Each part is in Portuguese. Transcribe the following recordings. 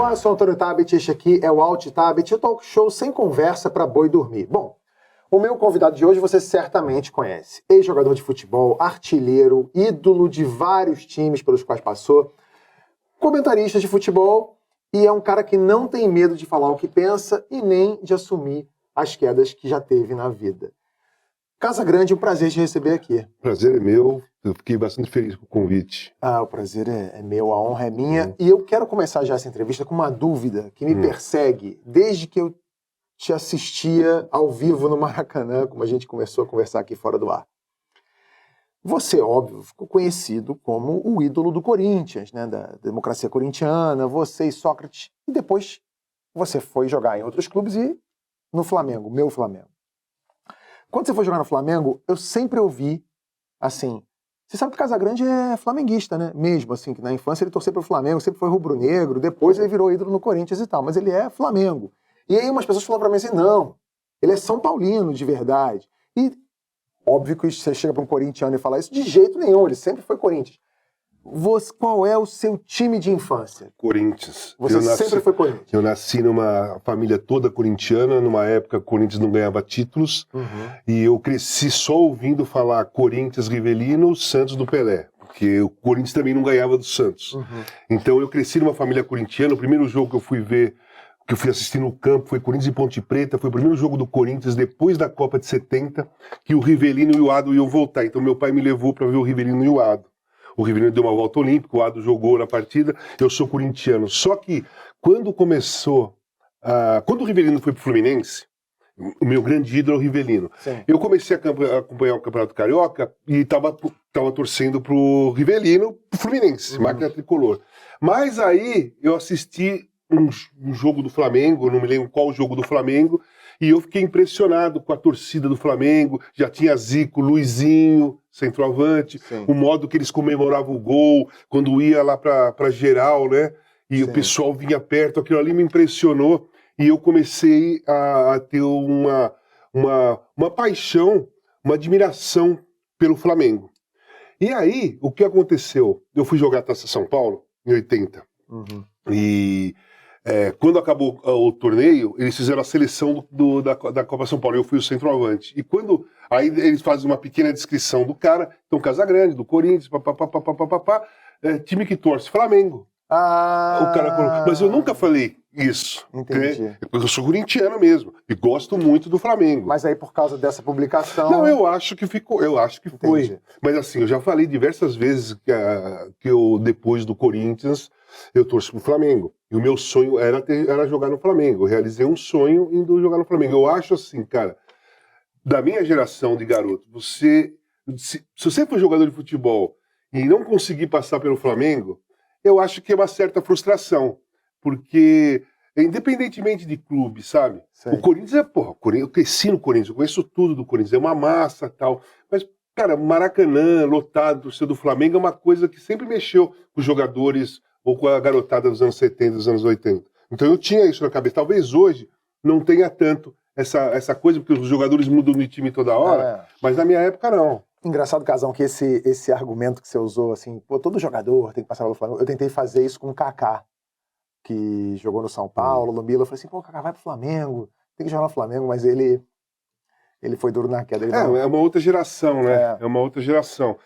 Olá, eu sou o Antônio Tabet, este aqui é o Alt Tabet, o talk show sem conversa para boi dormir. Bom, o meu convidado de hoje você certamente conhece. Ex-jogador de futebol, artilheiro, ídolo de vários times pelos quais passou, comentarista de futebol e é um cara que não tem medo de falar o que pensa e nem de assumir as quedas que já teve na vida. Casagrande, um prazer te receber aqui. Prazer é meu, eu fiquei bastante feliz com o convite. O prazer é meu, a honra é minha. E eu quero começar já essa entrevista com uma dúvida que me persegue desde que eu te assistia ao vivo no Maracanã, como a gente começou a conversar aqui fora do ar. Você, óbvio, ficou conhecido como o ídolo do Corinthians, né, da democracia corintiana, você e Sócrates, e depois você foi jogar em outros clubes e no Flamengo, meu Flamengo. Quando você foi jogar no Flamengo, eu sempre ouvi, assim, você sabe que o Casagrande é flamenguista, né? Mesmo, assim, que na infância ele torceu pro Flamengo, sempre foi rubro-negro, depois ele virou ídolo no Corinthians e tal, mas ele é Flamengo. E aí umas pessoas falam pra mim assim, não, ele é São Paulino de verdade. E óbvio que você chega pra um corintiano e fala isso, de jeito nenhum, ele sempre foi Corinthians. Qual é o seu time de infância? Corinthians. Você sempre foi Corinthians? Eu nasci numa família toda corintiana, numa época que o Corinthians não ganhava títulos, e eu cresci só ouvindo falar Corinthians, Rivelino, Santos do Pelé, porque o Corinthians também não ganhava do Santos. Então eu cresci numa família corintiana, o primeiro jogo que eu fui ver, que eu fui assistir no campo, foi Corinthians e Ponte Preta, foi o primeiro jogo do Corinthians depois da Copa de 70, que o Rivelino e o Ado iam voltar, então meu pai me levou para ver o Rivelino e o Ado. O Rivelino deu uma volta olímpica, o Ado jogou na partida, eu sou corintiano. Só que quando começou, quando o Rivelino foi pro Fluminense, o meu grande ídolo é o Rivelino. Sim. Eu comecei a acompanhar o Campeonato Carioca e tava torcendo pro Rivelino, pro Fluminense, máquina tricolor. Mas aí eu assisti um jogo do Flamengo, não me lembro qual jogo do Flamengo, e eu fiquei impressionado com a torcida do Flamengo. Já tinha Zico, Luizinho, centroavante, o modo que eles comemoravam o gol, quando ia lá pra geral, né? E o pessoal vinha perto, aquilo ali me impressionou. E eu comecei a ter uma paixão, uma admiração pelo Flamengo. E aí, o que aconteceu? Eu fui jogar a Taça São Paulo, em 80. E quando acabou o torneio, eles fizeram a seleção da Copa São Paulo. Eu fui o centroavante. E quando aí eles fazem uma pequena descrição do cara, então Casagrande, do Corinthians, time que torce Flamengo. O cara, mas eu nunca falei isso. Entendi. Né? Eu sou corintiano mesmo e gosto muito do Flamengo. Mas aí por causa dessa publicação... Não, eu acho que ficou, eu acho que foi. Entendi. Mas assim, eu já falei diversas vezes que eu, depois do Corinthians, eu torço pro Flamengo. E o meu sonho era jogar no Flamengo. Eu realizei um sonho indo jogar no Flamengo. Eu acho assim, cara, da minha geração de garoto, se você for jogador de futebol e não conseguir passar pelo Flamengo, eu acho que é uma certa frustração. Porque, independentemente de clube, sabe? Sim. O Corinthians eu cresci no Corinthians, eu conheço tudo do Corinthians, é uma massa e tal. Mas, cara, Maracanã, lotado, torcida do Flamengo, é uma coisa que sempre mexeu com os jogadores ou com a garotada dos anos 70, dos anos 80. Então eu tinha isso na cabeça. Talvez hoje não tenha tanto essa coisa, porque os jogadores mudam de time toda hora, mas na minha época não. Engraçado, Casão, que esse argumento que você usou, assim, pô, todo jogador tem que passar pelo Flamengo. Eu tentei fazer isso com o Kaká, que jogou no São Paulo, no Milan. Eu falei assim, pô, Kaká vai pro Flamengo, tem que jogar no Flamengo, mas ele foi duro na queda. É uma outra geração, né? É uma outra geração.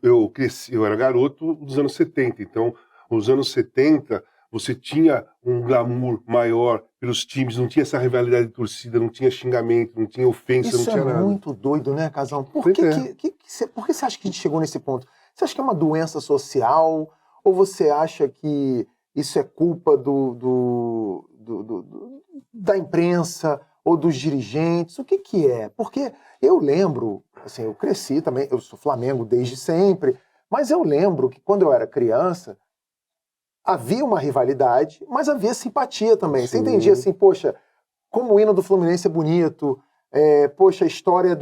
Eu cresci, eu era garoto dos anos 70, então, nos anos 70, você tinha um glamour maior pelos times, não tinha essa rivalidade de torcida, não tinha xingamento, não tinha ofensa, isso não tinha nada. Isso é muito doido, né, Casão? Por que você acha que a gente chegou nesse ponto? Você acha que é uma doença social? Ou você acha que isso é culpa da imprensa ou dos dirigentes? O que é? Porque eu lembro, assim, eu cresci também, eu sou Flamengo desde sempre, mas eu lembro que quando eu era criança, havia uma rivalidade, mas havia simpatia também. Sim. Você entendia assim, poxa, como o hino do Fluminense é bonito, poxa, a história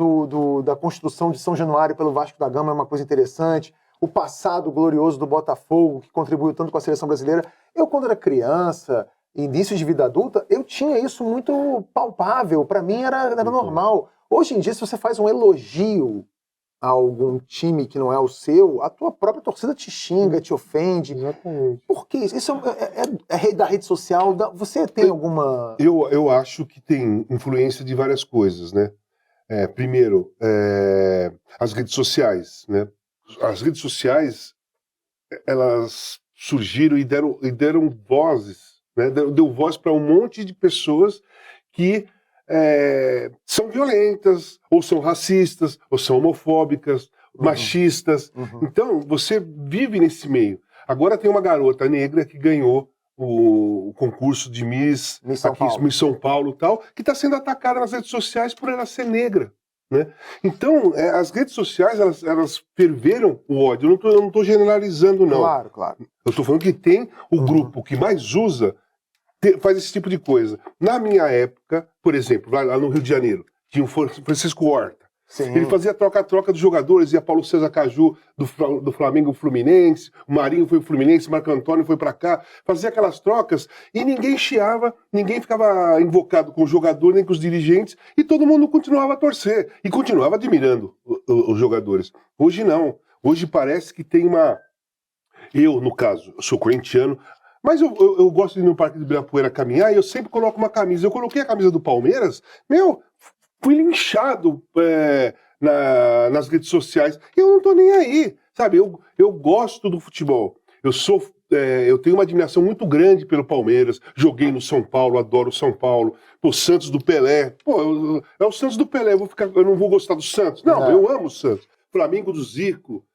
da construção de São Januário pelo Vasco da Gama é uma coisa interessante, o passado glorioso do Botafogo, que contribuiu tanto com a seleção brasileira. Eu, quando era criança, início de vida adulta, eu tinha isso muito palpável, para mim era normal. Hoje em dia, se você faz um elogio a algum time que não é o seu, a tua própria torcida te xinga, te ofende. Exatamente. Por que isso? Isso é da rede social? Você tem alguma... Eu acho que tem influência de várias coisas, né? Primeiro, as redes sociais, né? As redes sociais, elas surgiram e deram vozes, né? Deu voz para um monte de pessoas que são violentas, ou são racistas, ou são homofóbicas, machistas. Então, você vive nesse meio. Agora tem uma garota negra que ganhou o concurso de Miss São Paulo e tal, que está sendo atacada nas redes sociais por ela ser negra. Né? Então, as redes sociais, elas ferveram o ódio. Eu não estou generalizando, não. Claro. Eu estou falando que tem o grupo que mais usa, faz esse tipo de coisa. Na minha época, por exemplo, lá no Rio de Janeiro, tinha o Francisco Horta. Sim. Ele fazia troca-troca dos jogadores, ia Paulo César Caju do Flamengo o Fluminense, o Marinho foi o Fluminense, o Marco Antônio foi para cá, fazia aquelas trocas e ninguém chiava, ninguém ficava invocado com o jogador nem com os dirigentes e todo mundo continuava a torcer e continuava admirando os jogadores. Hoje não, hoje parece que tem uma... Eu, no caso, sou corintiano, mas eu gosto de ir no Parque do Ibirapuera caminhar e eu sempre coloco uma camisa. Eu coloquei a camisa do Palmeiras, fui linchado nas redes sociais. E eu não tô nem aí, sabe? Eu gosto do futebol. Eu tenho uma admiração muito grande pelo Palmeiras. Joguei no São Paulo, adoro o São Paulo. Pô, Santos do Pelé. Pô, é o Santos do Pelé. Eu não vou gostar do Santos. Não, eu amo o Santos. Flamengo do Zico.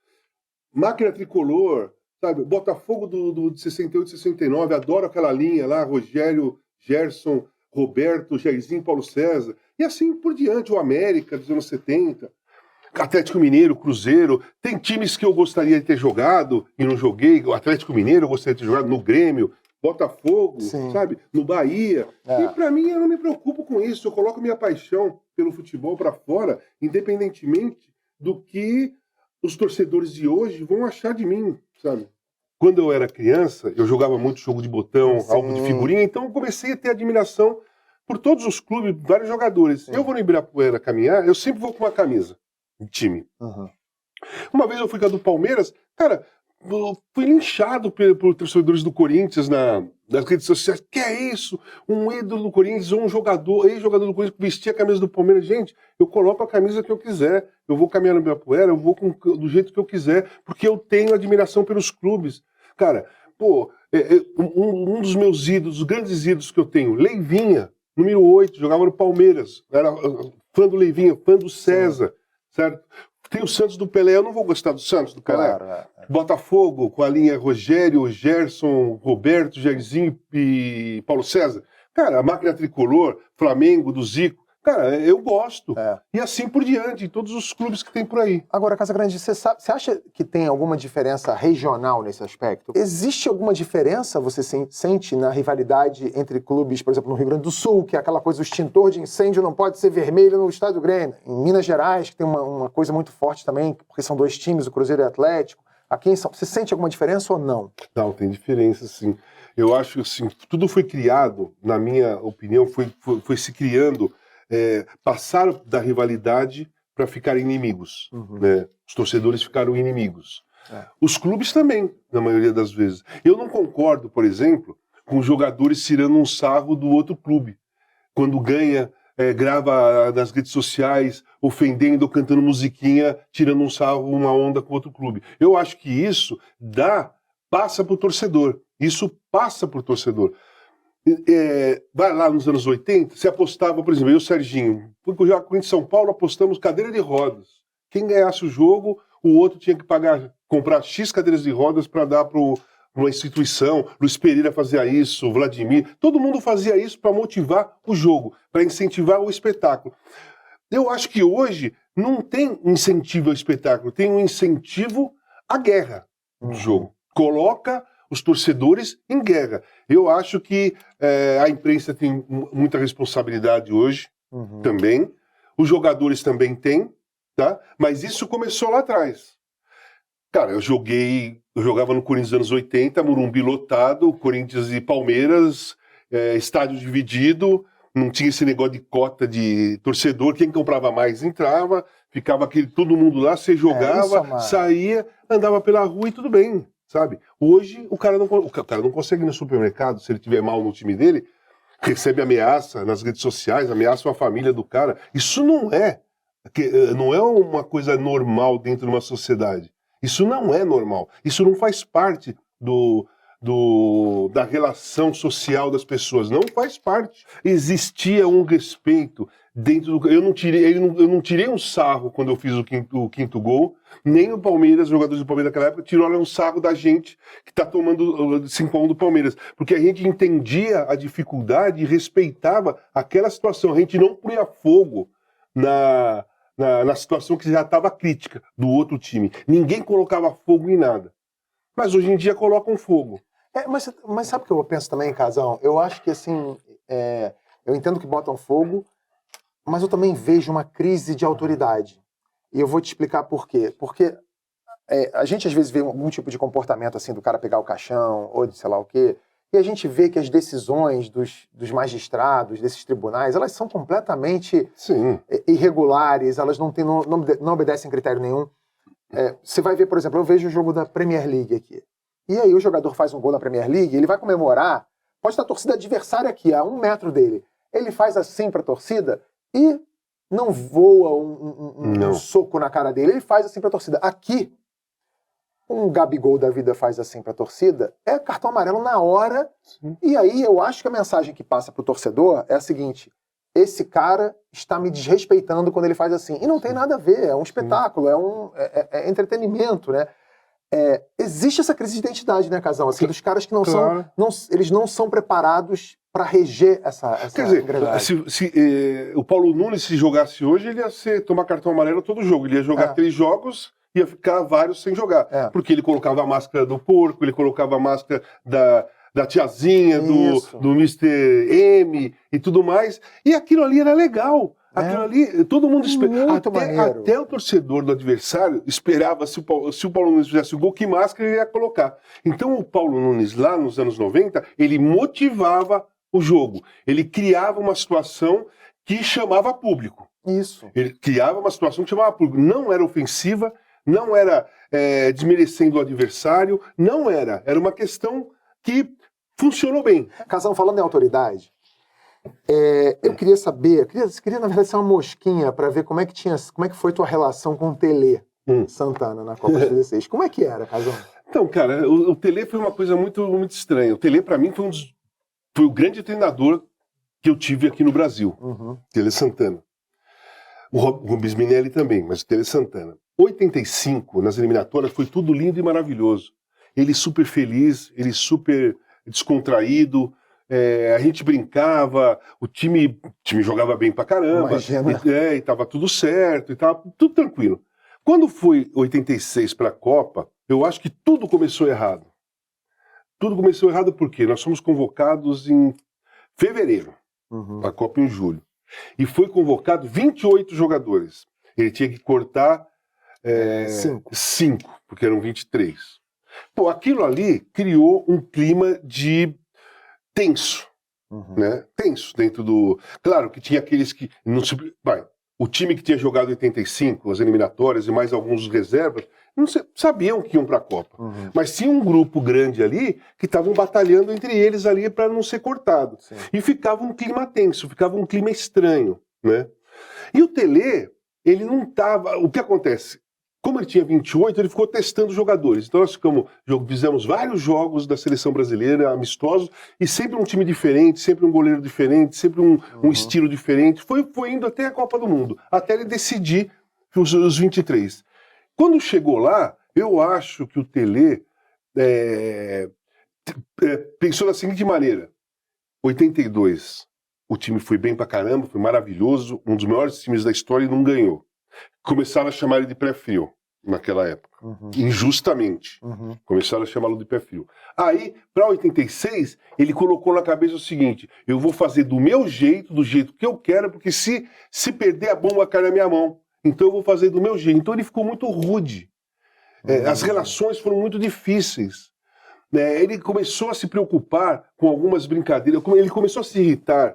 Máquina Tricolor. Sabe, Botafogo de 68 e 69, adoro aquela linha lá, Rogério, Gerson, Roberto, Jairzinho, Paulo César, e assim por diante, o América dos anos 70, Atlético Mineiro, Cruzeiro, tem times que eu gostaria de ter jogado e não joguei, o Atlético Mineiro eu gostaria de ter jogado no Grêmio, Botafogo, sabe, no Bahia, e pra mim eu não me preocupo com isso, eu coloco minha paixão pelo futebol pra fora, independentemente do que os torcedores de hoje vão achar de mim, sabe? Quando eu era criança, eu jogava muito jogo de botão, álbum de figurinha, então eu comecei a ter admiração por todos os clubes, vários jogadores. Eu vou no Ibirapuera caminhar, eu sempre vou com uma camisa de time. Uma vez eu fui com a do Palmeiras, cara, fui linchado por torcedores do Corinthians nas redes sociais. Que é isso? Um ídolo do Corinthians, ou um ex-jogador do Corinthians que vestia a camisa do Palmeiras. Gente, eu coloco a camisa que eu quiser. Eu vou caminhar no Ibirapuera, eu vou do jeito que eu quiser, porque eu tenho admiração pelos clubes. Cara, pô, um dos meus ídolos, os grandes ídolos que eu tenho, Leivinha, número 8, jogava no Palmeiras. Era fã do Leivinha, fã do César, certo? Tem o Santos do Pelé, eu não vou gostar do Santos do Pelé. Claro. Botafogo, com a linha Rogério, Gerson, Roberto, Jairzinho e Paulo César. Cara, a Máquina Tricolor, Flamengo, do Zico. Cara, eu gosto. E assim por diante, em todos os clubes que tem por aí. Agora, Casagrande, você acha que tem alguma diferença regional nesse aspecto? Existe alguma diferença, você sente, na rivalidade entre clubes, por exemplo, no Rio Grande do Sul, que é aquela coisa, o extintor de incêndio não pode ser vermelho no estádio do Grêmio. Em Minas Gerais, que tem uma coisa muito forte também, porque são dois times, o Cruzeiro e o Atlético. Aqui em São Paulo, você sente alguma diferença ou não? Não, tem diferença, sim. Eu acho que assim, tudo foi criado, na minha opinião, foi se criando... passaram da rivalidade para ficar inimigos. Né? Os torcedores ficaram inimigos. Os clubes também, na maioria das vezes. Eu não concordo, por exemplo, com jogadores tirando um sarro do outro clube. Quando ganha, grava nas redes sociais, ofendendo, cantando musiquinha, tirando um sarro, uma onda com outro clube. Eu acho que isso passa para o torcedor. Isso passa para o torcedor. Vai lá nos anos 80, você apostava, por exemplo, eu e o Serginho, porque já com o São Paulo apostamos cadeira de rodas. Quem ganhasse o jogo, o outro tinha que comprar X cadeiras de rodas para dar para uma instituição. Luiz Pereira fazia isso, Vladimir, todo mundo fazia isso para motivar o jogo, para incentivar o espetáculo. Eu acho que hoje não tem incentivo ao espetáculo, tem um incentivo à guerra do jogo. Coloca os torcedores em guerra. Eu acho que a imprensa tem muita responsabilidade hoje, também. Os jogadores também têm, tá? Mas isso começou lá atrás. Cara, eu jogava no Corinthians nos anos 80, Morumbi lotado, Corinthians e Palmeiras, estádio dividido, não tinha esse negócio de cota de torcedor, quem comprava mais entrava, ficava todo mundo lá, você jogava, saía, andava pela rua e tudo bem, sabe? Hoje o cara não consegue ir no supermercado, se ele tiver mal no time dele, recebe ameaça nas redes sociais, ameaça a família do cara. Isso não é uma coisa normal dentro de uma sociedade. Isso não é normal. Isso não faz parte da relação social das pessoas. Não faz parte. Existia um respeito dentro do... Eu não tirei um sarro quando eu fiz o quinto gol, nem o Palmeiras, os jogadores do Palmeiras naquela época, tiraram um sarro da gente que está tomando 5 do Palmeiras. Porque a gente entendia a dificuldade e respeitava aquela situação. A gente não punha fogo na situação que já estava crítica do outro time. Ninguém colocava fogo em nada. Mas hoje em dia colocam fogo. Mas sabe o que eu penso também, Casão? Eu acho que, assim, eu entendo que botam fogo, mas eu também vejo uma crise de autoridade. E eu vou te explicar por quê. Porque a gente, às vezes, vê algum tipo de comportamento, assim, do cara pegar o caixão, ou de sei lá o quê, e a gente vê que as decisões dos magistrados, desses tribunais, elas são completamente irregulares, elas não obedecem critério nenhum. Você vai ver, por exemplo, eu vejo o jogo da Premier League aqui. E aí o jogador faz um gol na Premier League, ele vai comemorar, pode estar a torcida adversária aqui, a 1 metro dele. Ele faz assim pra torcida e não voa um soco na cara dele, ele faz assim pra torcida. Aqui, um Gabigol da vida faz assim pra torcida, é cartão amarelo na hora. E aí eu acho que a mensagem que passa pro torcedor é a seguinte: esse cara está me desrespeitando quando ele faz assim. E não tem nada a ver, é um espetáculo, é entretenimento, né? Existe essa crise de identidade, né, Casão? Assim, dos caras que eles não são preparados para reger essa Quer dizer, se o Paulo Nunes, se jogasse hoje, ele ia tomar cartão amarelo todo jogo. Ele ia jogar 3 jogos, ia ficar vários sem jogar. Porque ele colocava a máscara do porco, ele colocava a máscara da tiazinha, do Mr. M e tudo mais. E aquilo ali era legal. Aquilo ali, todo mundo esperava. Até o torcedor do adversário esperava, se o Paulo Nunes fizesse o gol, que máscara ele ia colocar. Então o Paulo Nunes, lá nos anos 90, ele motivava o jogo. Ele criava uma situação que chamava público. Isso. Ele criava uma situação que chamava público. Não era ofensiva, não era desmerecendo o adversário, não era. Era uma questão que funcionou bem. Casão, falando em autoridade, eu queria saber, queria na verdade ser uma mosquinha para ver como é que foi tua relação com o Tele Santana na Copa de 16. Como é que era, Casão? Então, cara, o Tele foi uma coisa muito, muito estranha. O Tele, para mim, foi o grande treinador que eu tive aqui no Brasil. Tele Santana. O Rubens Minelli também, mas o Tele Santana. 85, nas eliminatórias, foi tudo lindo e maravilhoso. Ele super feliz, ele super descontraído, a gente brincava, o time jogava bem pra caramba, e tava tudo certo, e tava tudo tranquilo. Quando foi 86 pra Copa, eu acho que tudo começou errado. Tudo começou errado porque nós fomos convocados em fevereiro, a Copa em julho, e foi convocado 28 jogadores. Ele tinha que cortar 5, porque eram 23. Pô, aquilo ali criou um clima de tenso, né? Tenso dentro do... Claro que tinha aqueles que... o time que tinha jogado 85, as eliminatórias e mais alguns reservas, não sabiam que iam para a Copa. Mas tinha um grupo grande ali que estavam batalhando entre eles ali para não ser cortado. Sim. E ficava um clima tenso, ficava um clima estranho, né? E o Tele, ele não estava... O que acontece? Como ele tinha 28, ele ficou testando jogadores. Então nós fizemos vários jogos da seleção brasileira, amistosos, e sempre um time diferente, sempre um goleiro diferente, sempre um estilo diferente. Foi indo até a Copa do Mundo, até ele decidir os 23. Quando chegou lá, eu acho que o Tele pensou da seguinte maneira: 82, o time foi bem pra caramba, foi maravilhoso, um dos maiores times da história e não ganhou. Começaram a chamar ele de pé-frio naquela época, injustamente. Começaram a chamá-lo de pé-frio. Aí, para 86, ele colocou na cabeça o seguinte: eu vou fazer do meu jeito, do jeito que eu quero, porque se perder a bomba cai na minha mão. Então eu vou fazer do meu jeito. Então ele ficou muito rude. As relações foram muito difíceis. Ele começou a se preocupar com algumas brincadeiras, ele começou a se irritar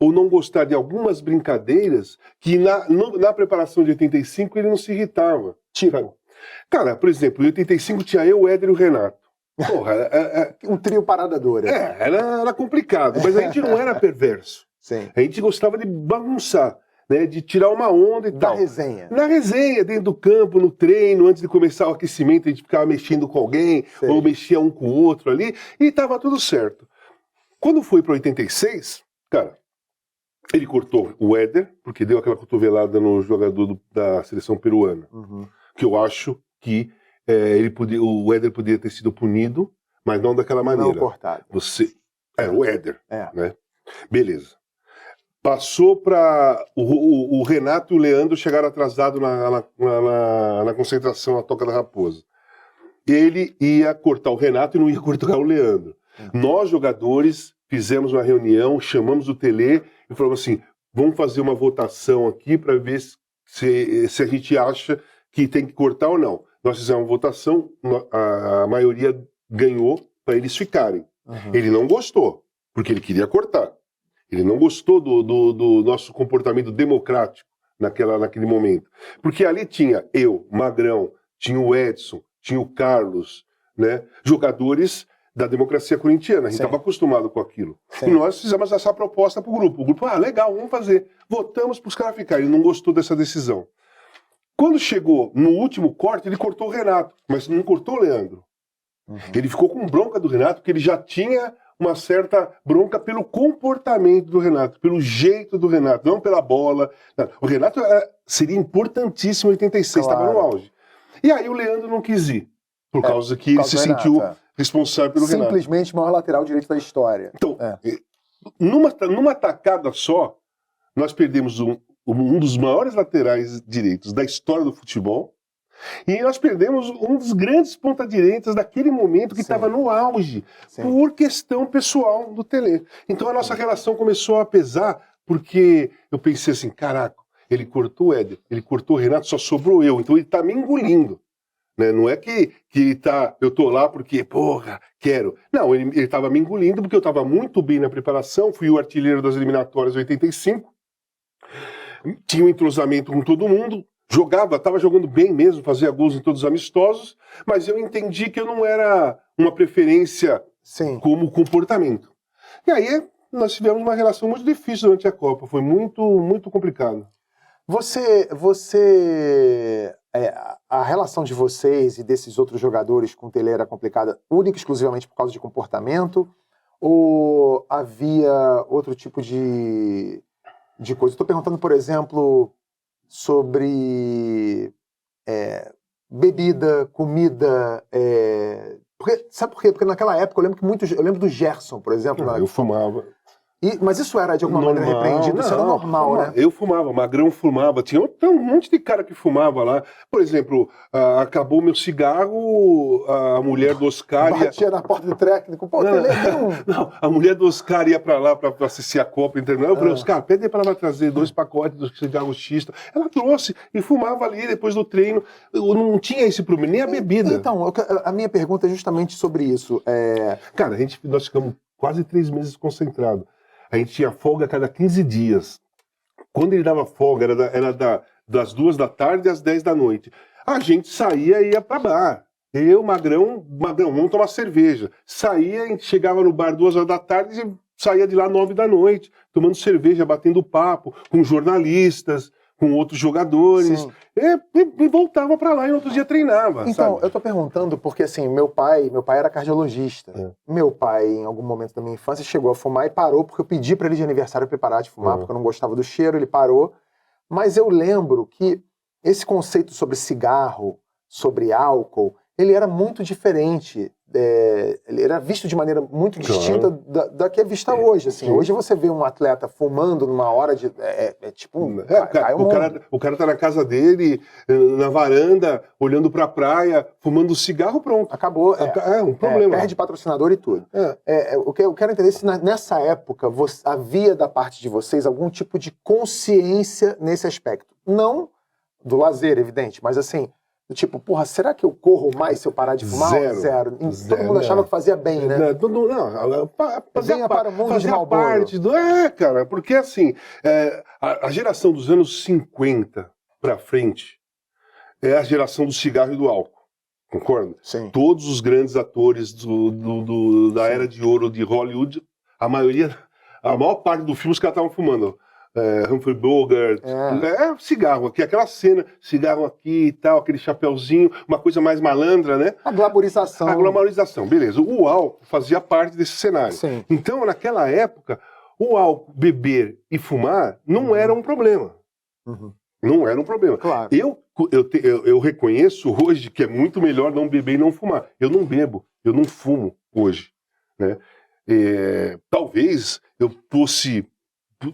ou não gostar de algumas brincadeiras que na preparação de 85 ele não se irritava. Tipo? Cara, por exemplo, em 85 tinha eu, o Éder e o Renato. Porra, um trio parada dura. Era complicado, mas a gente não era perverso. Sim. A gente gostava de bagunçar, né, de tirar uma onda e Da tal. resenha. Na resenha, dentro do campo, no treino, antes de começar o aquecimento, a gente ficava mexendo com alguém, Sei. ou mexia um com o outro ali, e tava tudo certo. Quando foi para 86, cara, ele cortou o Éder, porque deu aquela cotovelada no jogador da seleção peruana, que eu acho que o Éder poderia ter sido punido, mas não daquela maneira. Não cortado. O Éder, É. né? Beleza. Passou para o Renato e o Leandro chegaram atrasados na concentração, na Toca da Raposa. Ele ia cortar o Renato e não ia cortar o Leandro. Nós, jogadores, fizemos uma reunião, chamamos o Tele e falamos assim, vamos fazer uma votação aqui para ver se a gente acha que tem que cortar ou não. Nós fizemos uma votação, a maioria ganhou para eles ficarem. Ele não gostou, porque ele queria cortar. Ele não gostou do nosso comportamento democrático naquele momento. Porque ali tinha eu, Magrão, tinha o Edson, tinha o Carlos, né? Jogadores da democracia corintiana. A gente estava acostumado com aquilo. Sim. E nós fizemos essa proposta para o grupo. O grupo, legal, vamos fazer. Votamos para os caras ficarem. Ele não gostou dessa decisão. Quando chegou no último corte, ele cortou o Renato, mas não cortou o Leandro. Ele ficou com bronca do Renato, porque ele já tinha uma certa bronca pelo comportamento do Renato, pelo jeito do Renato, não pela bola. O Renato seria importantíssimo em 86, estava no auge. E aí o Leandro não quis ir, por causa que ele se sentiu responsável pelo Renato. Simplesmente o maior lateral direito da história. Então, numa tacada só, nós perdemos um dos maiores laterais direitos da história do futebol, e nós perdemos um dos grandes ponta-direitas daquele momento que estava no auge, por questão pessoal do Tele. Então a nossa relação começou a pesar, porque eu pensei assim, caraca, ele cortou o Éder, ele cortou o Renato, só sobrou eu, então ele está me engolindo. Né? Não é que eu tô lá porque, porra, quero. Não, ele estava me engolindo porque eu estava muito bem na preparação, fui o artilheiro das eliminatórias de 85, tinha um entrosamento com todo mundo, estava jogando bem mesmo, fazia gols em todos os amistosos, mas eu entendi que eu não era uma preferência como comportamento. E aí nós tivemos uma relação muito difícil durante a Copa, foi muito, muito complicado. A relação de vocês e desses outros jogadores com o Tele era complicada única e exclusivamente por causa de comportamento? Ou havia outro tipo de coisa? Estou perguntando, por exemplo, sobre bebida, comida. Sabe por quê? Porque naquela época eu lembro do Gerson, por exemplo. Eu fumava. Mas isso era de alguma maneira repreendido? Isso era normal, né? Eu fumava, Magrão fumava, tinha um monte de cara que fumava lá. Por exemplo, acabou meu cigarro, a mulher do Oscar... Batia na porta do técnico, pô, não, a mulher do Oscar ia pra lá pra assistir a Copa, entendeu? Eu falei, Oscar, pede pra ela trazer 2 pacotes do cigarro X. Ela trouxe e fumava ali depois do treino. Eu não tinha esse problema, nem a bebida. Então, a minha pergunta é justamente sobre isso. Cara, nós ficamos quase 3 meses concentrados. A gente tinha folga a cada 15 dias. Quando ele dava folga, era das 2 da tarde às 10 da noite. A gente saía e ia pra bar. Eu, Magrão, vamos tomar cerveja. Saía, a gente chegava no bar 2 horas da tarde e saía de lá 9 da noite, tomando cerveja, batendo papo, com jornalistas, com outros jogadores. E voltava pra lá e no outro dia treinava. Então, sabe? eu tô perguntando porque, assim, meu pai era cardiologista. Meu pai, em algum momento da minha infância, chegou a fumar e parou, porque eu pedi pra ele de aniversário pra ele parar de fumar, porque eu não gostava do cheiro, ele parou. Mas eu lembro que esse conceito sobre cigarro, sobre álcool, ele era muito diferente. Ele era visto de maneira muito distinta da que é vista hoje. Assim. Hoje você vê um atleta fumando numa hora de... O cara tá na casa dele, na varanda, olhando pra praia, fumando cigarro, pronto. Acabou. Um problema. Perde patrocinador e tudo. O que eu quero entender é se nessa época havia da parte de vocês algum tipo de consciência nesse aspecto. Não do lazer, evidente, mas assim... Tipo, porra, será que eu corro mais se eu parar de fumar? Zero. Todo mundo achava que fazia bem, né? Não, Venha para o mundo de Marlboro. parte do... cara, porque assim, a geração dos anos 50 pra frente é a geração do cigarro e do álcool, concorda? Sim. Todos os grandes atores da era de ouro de Hollywood, a maior parte do filme os caras estavam fumando. Humphrey Bogart, cigarro aqui, aquela cena, cigarro aqui e tal, aquele chapeuzinho, uma coisa mais malandra, né? A glamorização. A glamorização, beleza. O álcool fazia parte desse cenário. Sim. Então, naquela época, o álcool, beber e fumar não era um problema. Uhum. Não era um problema. Claro. Eu reconheço hoje que é muito melhor não beber e não fumar. Eu não bebo, eu não fumo hoje, né? Talvez eu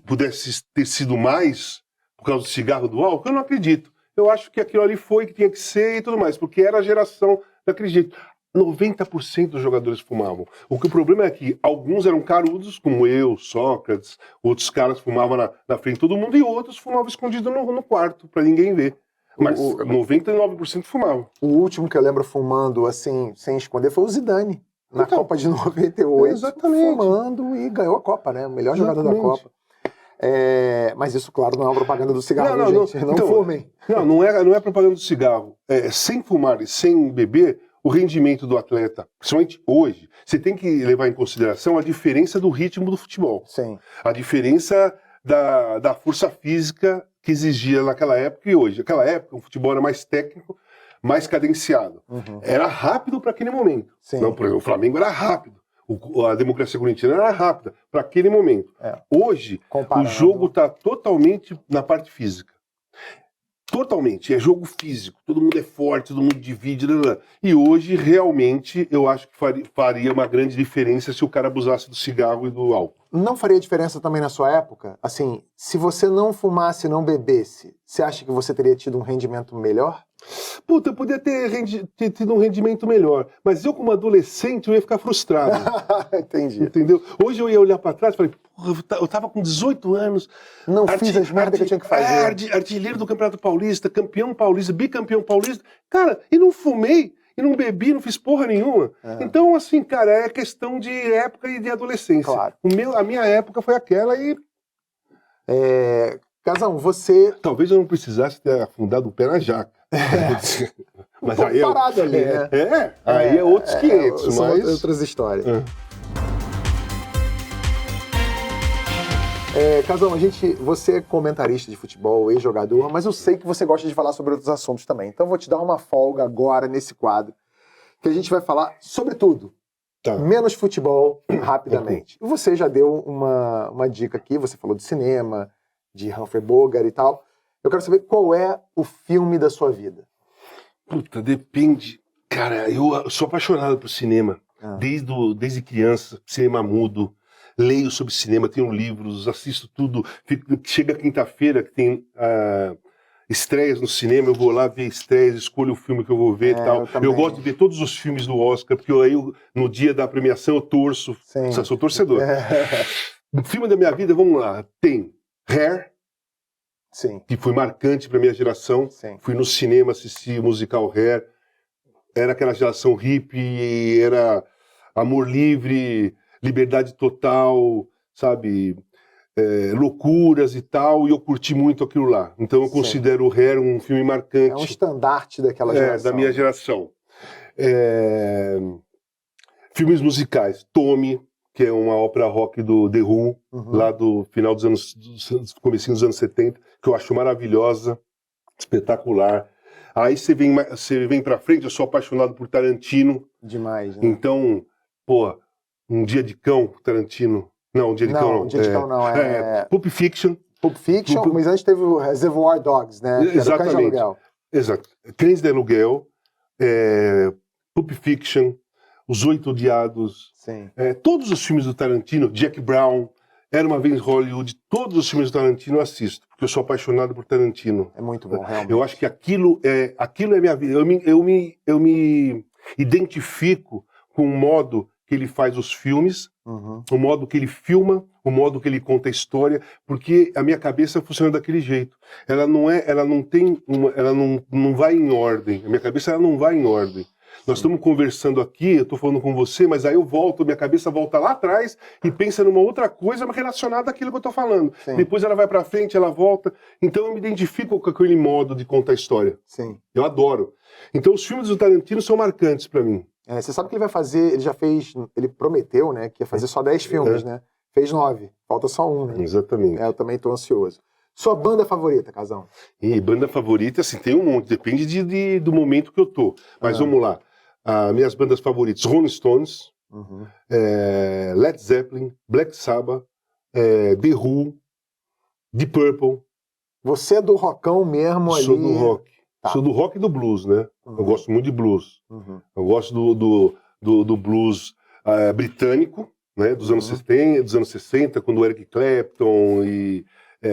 pudesse ter sido mais por causa do cigarro, do álcool, eu não acredito. Eu acho que aquilo ali foi que tinha que ser e tudo mais, porque era a geração daquele jeito. 90% dos jogadores fumavam. O problema é que alguns eram carudos, como eu, Sócrates, outros caras fumavam na frente de todo mundo e outros fumavam escondido no quarto, pra ninguém ver. Mas 99% fumavam. O último que eu lembro fumando, assim, sem esconder, foi o Zidane. Na Copa de 98, exatamente. Fumando e ganhou a Copa, né? O melhor jogador da Copa. Mas isso, claro, não é uma propaganda do cigarro, gente. Não fumem. Não é propaganda do cigarro. Sem fumar e sem beber, o rendimento do atleta, principalmente hoje, você tem que levar em consideração a diferença do ritmo do futebol. Sim. A diferença da força física que exigia naquela época e hoje. Naquela época, o futebol era mais técnico, mais cadenciado. Uhum. Era rápido para aquele momento. Sim. Não, por exemplo, o Flamengo era rápido. A democracia corintiana era rápida para aquele momento. Hoje, o jogo está totalmente na parte física. Totalmente. É jogo físico. Todo mundo é forte, todo mundo divide. E hoje, realmente, eu acho que faria uma grande diferença se o cara abusasse do cigarro e do álcool. Não faria diferença também na sua época? Assim, se você não fumasse e não bebesse, você acha que você teria tido um rendimento melhor? Puta, eu podia ter tido um rendimento melhor, mas eu como adolescente eu ia ficar frustrado. Entendi. Entendeu? Hoje eu ia olhar pra trás e falei, porra, eu tava com 18 anos. Não fiz as merdas que eu tinha que fazer. Artilheiro do Campeonato Paulista, campeão paulista, bicampeão paulista. Cara, e não fumei, e não bebi, não fiz porra nenhuma. Então, assim, cara, é questão de época e de adolescência. Claro. A minha época foi aquela e... Casão, você... Talvez eu não precisasse ter afundado o pé na jaca. Mas aí parado ali, né? Aí é outros 500, são mas... outras histórias. Casão, você é comentarista de futebol, ex-jogador, mas eu sei que você gosta de falar sobre outros assuntos também. Então eu vou te dar uma folga agora nesse quadro, que a gente vai falar sobre tudo. Tá. Menos futebol, rapidamente. Você já deu uma dica aqui, você falou de cinema, de Humphrey Bogart e tal. Eu quero saber qual é o filme da sua vida. Puta, depende. Cara, eu sou apaixonado por cinema. Desde criança, cinema mudo. Leio sobre cinema, tenho livros, assisto tudo. Chega quinta-feira que tem estreias no cinema, eu vou lá ver estreias, escolho o filme que eu vou ver e tal. Eu gosto de ver todos os filmes do Oscar, porque no dia da premiação eu torço. Sim. Sou torcedor. O filme da minha vida, vamos lá, tem Hair, Sim. que foi marcante para minha geração. Sim. Fui no cinema assistir o musical Hair. Era aquela geração hippie, era amor livre, liberdade total, sabe? Loucuras e tal, e eu curti muito aquilo lá. Então eu considero o Hair um filme marcante. É um estandarte daquela geração. Da minha geração. Filmes musicais. Tommy, que é uma ópera rock do The Who, lá do final dos anos, comecinho dos anos 70, que eu acho maravilhosa, espetacular. Aí você vem pra frente, eu sou apaixonado por Tarantino. Demais, né? Então, pô, Um Dia de Cão, Tarantino. Não, Um Dia de Cão não. Um Dia de Cão não, Pulp Fiction. Pulp Fiction, mas antes teve o Reservoir Dogs, né? Que era o Cães de Aluguel. Exato. Cães de Aluguel, Pulp Fiction, Os Oito Odiados. Sim. Todos os filmes do Tarantino, Jack Brown, Era Uma Vez Hollywood, todos os filmes do Tarantino eu assisto, porque eu sou apaixonado por Tarantino. É muito bom, realmente. Eu acho que aquilo é minha vida. Eu me identifico com o modo que ele faz os filmes O modo que ele filma, o modo que ele conta a história, porque a minha cabeça funciona daquele jeito. Ela não vai em ordem. A minha cabeça ela não vai em ordem. Nós estamos conversando aqui, eu estou falando com você, mas aí eu volto, minha cabeça volta lá atrás e pensa numa outra coisa relacionada àquilo que eu estou falando. Sim. Depois ela vai para frente, ela volta. Então eu me identifico com aquele modo de contar a história. Sim. Eu adoro. Então os filmes do Tarantino são marcantes para mim. Você sabe que ele vai fazer, ele prometeu, né, que ia fazer só 10 filmes, né? Fez 9, falta só um, né? Exatamente. Eu também tô ansioso. Sua banda favorita, Casão? E banda favorita, assim, tem um monte, depende do momento que eu tô. Mas vamos lá. Minhas bandas favoritas, Rolling Stones, Led Zeppelin, Black Sabbath, The Who, Deep Purple. Você é do rockão mesmo ali? Sou do rock. Tá. Sou do rock e do blues, né? Eu gosto muito de blues. Eu gosto do blues britânico, né? Dos anos 70, dos anos 60, quando o Eric Clapton e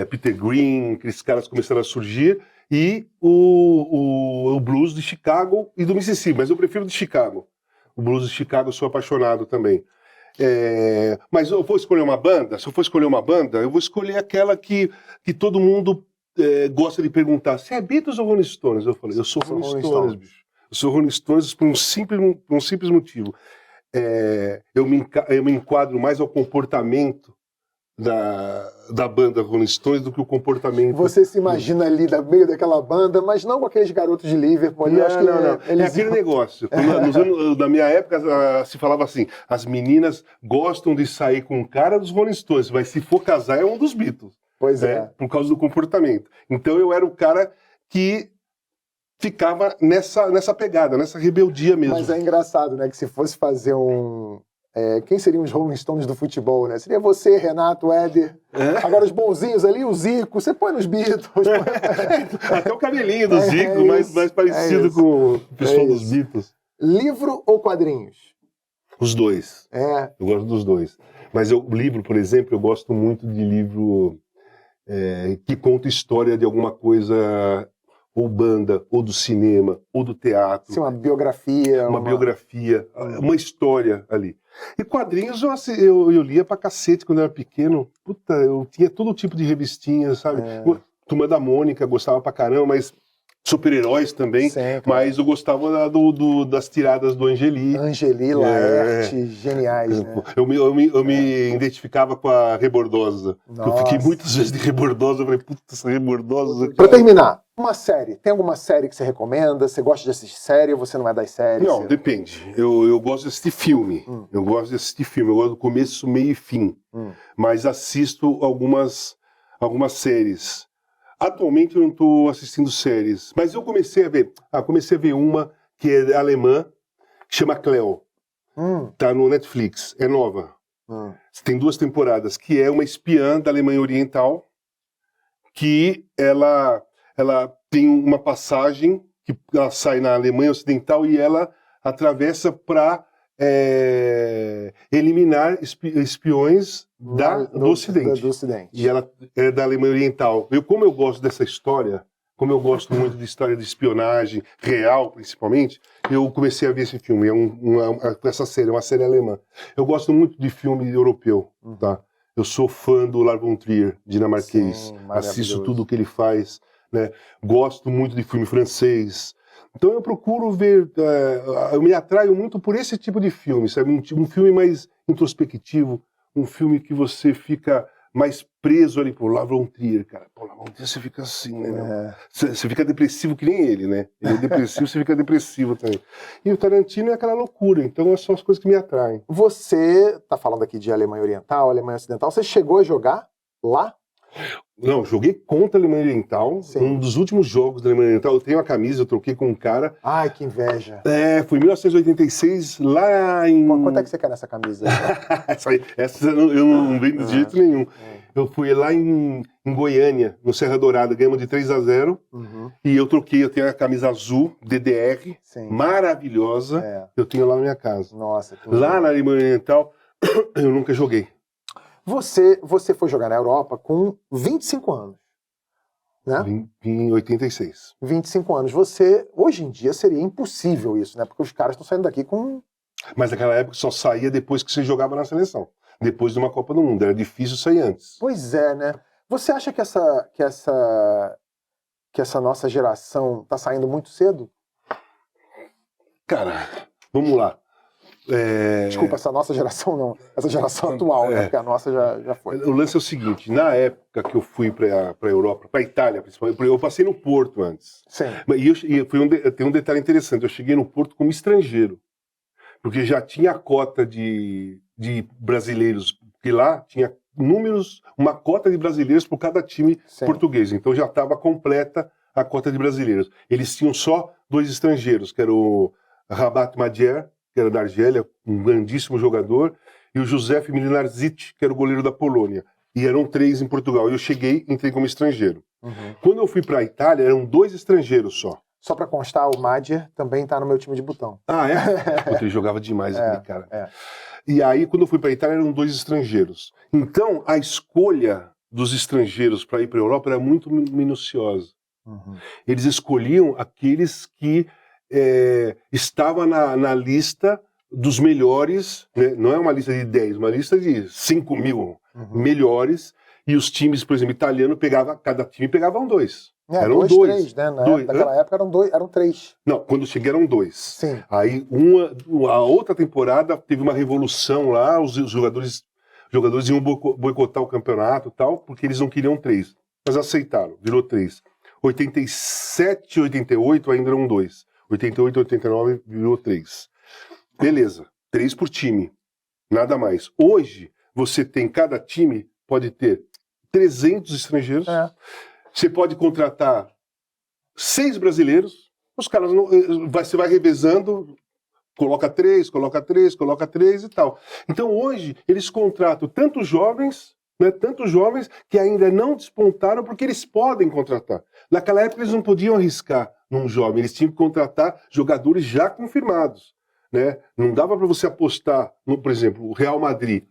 Peter Green, aqueles caras começaram a surgir, e o blues de Chicago e do Mississippi, mas eu prefiro de Chicago. O blues de Chicago eu sou apaixonado também. Mas eu vou escolher uma banda, se eu for escolher uma banda, eu vou escolher aquela que todo mundo gosta de perguntar, se é Beatles ou Rolling Stones? Eu falei, eu sou Rolling Stones, bicho. Eu sou Rolling Stones por um simples motivo. Eu me enquadro mais ao comportamento da banda Rolling Stones do que o comportamento. Você se imagina ali no meio daquela banda, mas não com aqueles garotos de Liverpool. Não. É aquele negócio. Na minha época se falava assim, as meninas gostam de sair com o cara dos Rolling Stones, mas se for casar é um dos Beatles. Pois é. Por causa do comportamento. Então eu era o cara que ficava nessa pegada, nessa rebeldia mesmo. Mas é engraçado, né? Que se fosse fazer quem seriam os Rolling Stones do futebol, né? Seria você, Renato, Éder. Agora os bonzinhos ali, o Zico, você põe nos Beatles. Até o cabelinho do Zico, mais parecido com o pessoal dos Beatles. Livro ou quadrinhos? Os dois. Eu gosto dos dois. Mas livro, por exemplo, eu gosto muito de livro que conta história de alguma coisa, ou banda, ou do cinema, ou do teatro. Sim, uma biografia. Uma biografia, uma história ali. E quadrinhos eu lia pra cacete quando eu era pequeno. Puta, eu tinha todo tipo de revistinhas, sabe? Turma da Mônica, gostava pra caramba, mas super-heróis também. Sempre. Mas eu gostava das tiradas do Angeli. Angeli, Laerte, geniais, né? Eu me identificava com a Rebordosa. Eu fiquei muitas vezes de Rebordosa. Eu falei, puta, essa Rebordosa. Pra terminar, uma série. Tem alguma série que você recomenda? Você gosta de assistir série ou você não é das séries? Não, depende. Eu gosto de assistir filme. Eu gosto do começo, meio e fim. Mas assisto algumas séries. Atualmente eu não estou assistindo séries, mas eu comecei a ver uma que é alemã, que chama Cleo. Tá no Netflix, é nova. Tem 2 temporadas, que é uma espiã da Alemanha Oriental, que ela tem uma passagem, que ela sai na Alemanha Ocidental e ela atravessa para eliminar espiões do Ocidente. Do Ocidente. E ela é da Alemanha Oriental. Como eu gosto dessa história, como eu gosto muito de história de espionagem real, principalmente, eu comecei a ver esse filme. Essa série é uma série alemã. Eu gosto muito de filme europeu, tá? Eu sou fã do Lars von Trier, dinamarquês. Sim, assisto tudo o que ele faz, né? Gosto muito de filme francês. Então eu procuro ver, eu me atraio muito por esse tipo de filme, sabe? Um filme mais introspectivo, um filme que você fica mais preso ali, Lars von Trier, cara. Lars von Trier você fica assim, né? Você fica depressivo que nem ele, né? Ele é depressivo, você fica depressivo também. E o Tarantino é aquela loucura, então são as coisas que me atraem. Você tá falando aqui de Alemanha Oriental, Alemanha Ocidental, você chegou a jogar lá? Não, joguei contra a Alemanha Oriental. Sim. Um dos últimos jogos da Alemanha Oriental, eu tenho a camisa, eu troquei com um cara. Ai, que inveja. Foi em 1986, lá em... Quanto é que você quer nessa camisa? essa eu não vendo de jeito nenhum. Eu fui lá em Goiânia, no Serra Dourada, ganhamos de 3-0. E eu troquei, eu tenho a camisa azul, DDR, maravilhosa. Eu tenho lá na minha casa. Nossa, que lá na Alemanha Oriental, eu nunca joguei. Você foi jogar na Europa com 25 anos, né? Em 86. 25 anos. Hoje em dia, seria impossível isso, né? Porque os caras estão saindo daqui com... Mas naquela época só saía depois que você jogava na seleção. depois de uma Copa do Mundo. Era difícil sair antes. Pois é, né? Você acha que essa nossa geração tá saindo muito cedo? Cara, vamos lá. Desculpa, essa nossa geração não. Essa geração atual, né? Porque a nossa já foi. O lance é o seguinte, na época que eu fui para a Europa, para a Itália principalmente, eu passei no Porto antes. Sim. Tem um detalhe interessante, eu cheguei no Porto como estrangeiro, porque já tinha a cota de brasileiros, porque lá tinha uma cota de brasileiros por cada time português, então já estava completa a cota de brasileiros. Eles tinham só 2 estrangeiros, que era o Rabat Madjer, que era da Argélia, um grandíssimo jogador, e o Józef Mlinarczyk, que era o goleiro da Polônia. E eram 3 em Portugal. E eu entrei como estrangeiro. Uhum. Quando eu fui para a Itália, eram 2 estrangeiros só. Só para constar, o Madjer também tá no meu time de botão. Ah, é? Porque ele jogava demais, aquele cara. E aí, quando eu fui para a Itália, eram 2 estrangeiros. Então, a escolha dos estrangeiros para ir para a Europa era muito minuciosa. Uhum. Eles escolhiam aqueles que estavam na lista dos melhores, né? Não é uma lista de 10, uma lista de 5 mil melhores, e os times, por exemplo, italiano, cada time pegava 2. Eram 2, 3, né? Naquela época eram 3. Não, quando cheguei eram 2. Sim. Aí a outra temporada teve uma revolução lá, os jogadores iam boicotar o campeonato e tal, porque eles não queriam 3. Mas aceitaram, virou 3. 87 e 88 ainda eram 2. 88 e 89 virou 3. Beleza, 3 por time, nada mais. Hoje, cada time pode ter 300 estrangeiros, você pode contratar 6 brasileiros, os caras você vai revezando, coloca 3 e tal. Então hoje, eles contratam tantos jovens que ainda não despontaram porque eles podem contratar. Naquela época eles não podiam arriscar num jovem, eles tinham que contratar jogadores já confirmados. Né? Não dava para você apostar, por exemplo, o Real Madrid,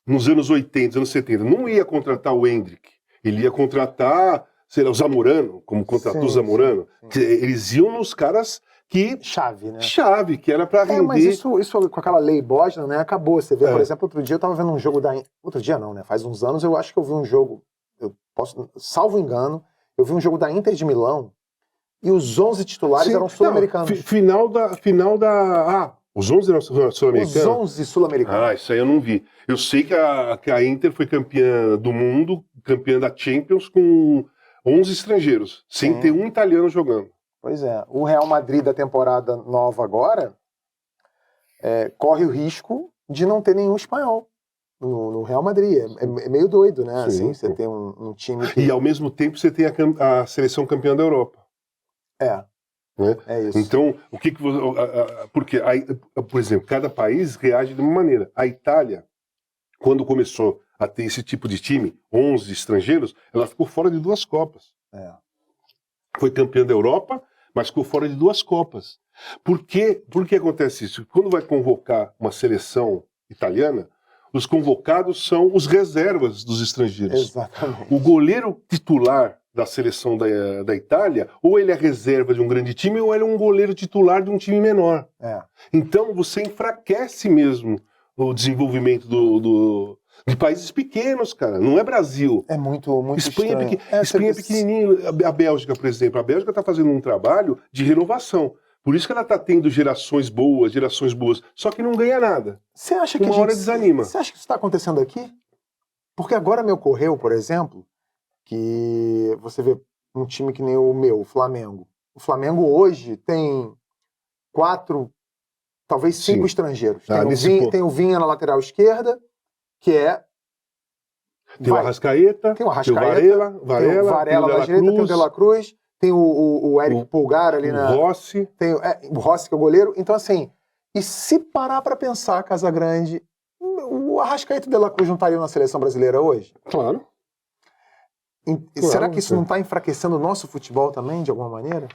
nos anos 80, anos 70, não ia contratar o Endrick, ele ia contratar, sei lá, o Zamorano, como contratou o Zamorano. Sim. Eles iam nos caras que... Chave, né? Chave, que era para render... Mas isso com aquela lei Bosnia, né, acabou. Você vê, por exemplo, outro dia eu tava vendo um jogo Outro dia não, né? Faz uns anos eu acho que eu vi um jogo, salvo engano, eu vi um jogo da Inter de Milão, e os 11 titulares eram sul-americanos. Os 11 eram sul-americanos? Os 11 sul-americanos. Isso aí eu não vi. Eu sei que a Inter foi campeã do mundo, campeã da Champions, com 11 estrangeiros, sem ter um italiano jogando. Pois é. O Real Madrid da temporada nova agora corre o risco de não ter nenhum espanhol no Real Madrid. É meio doido, né? Sim, assim, você tem um time que... E ao mesmo tempo você tem a seleção campeã da Europa. Né? É isso. Então, porque, por exemplo, cada país reage de uma maneira. A Itália, quando começou a ter esse tipo de time, 11 estrangeiros, ela ficou fora de 2 Copas. Foi campeã da Europa, mas ficou fora de 2 Copas. Por que acontece isso? Quando vai convocar uma seleção italiana, os convocados são os reservas dos estrangeiros. Exatamente. O goleiro titular da seleção da Itália, ou ele é reserva de um grande time, ou ele é um goleiro titular de um time menor. Então você enfraquece mesmo o desenvolvimento de países pequenos, cara. Não é Brasil. É muito Espanha estranho. Espanha é pequenininho. A Bélgica, por exemplo. A Bélgica está fazendo um trabalho de renovação. Por isso que ela está tendo gerações boas. Só que não ganha nada. Você acha que uma hora desanima. Você acha que isso está acontecendo aqui? Porque agora me ocorreu, por exemplo, que você vê um time que nem o meu, o Flamengo. O Flamengo hoje tem 4, talvez 5 estrangeiros. Tem o Vinha na lateral esquerda, que tem o Arrascaeta, tem o Varela, tem o Varela na direita, tem o De La Cruz, tem o Eric Pulgar ali o Rossi. Tem o Rossi, que é o goleiro. Então, assim, e se parar para pensar, Casagrande, o Arrascaeta e o De La Cruz não estariam na seleção brasileira hoje? Claro. Será que isso não está enfraquecendo o nosso futebol também, de alguma maneira?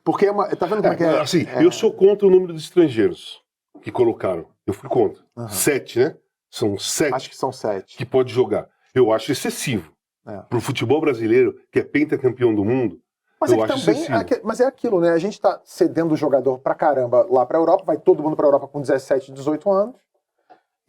Porque tá vendo como é que é? Assim, eu sou contra o número de estrangeiros que colocaram. Eu fui contra. 7, né? São 7. Acho que são 7. Que pode jogar. Eu acho excessivo. Para o futebol brasileiro, que é pentacampeão do mundo, eu acho excessivo. Mas é aquilo, né? A gente tá cedendo o jogador pra caramba lá pra Europa, vai todo mundo pra Europa com 17, 18 anos,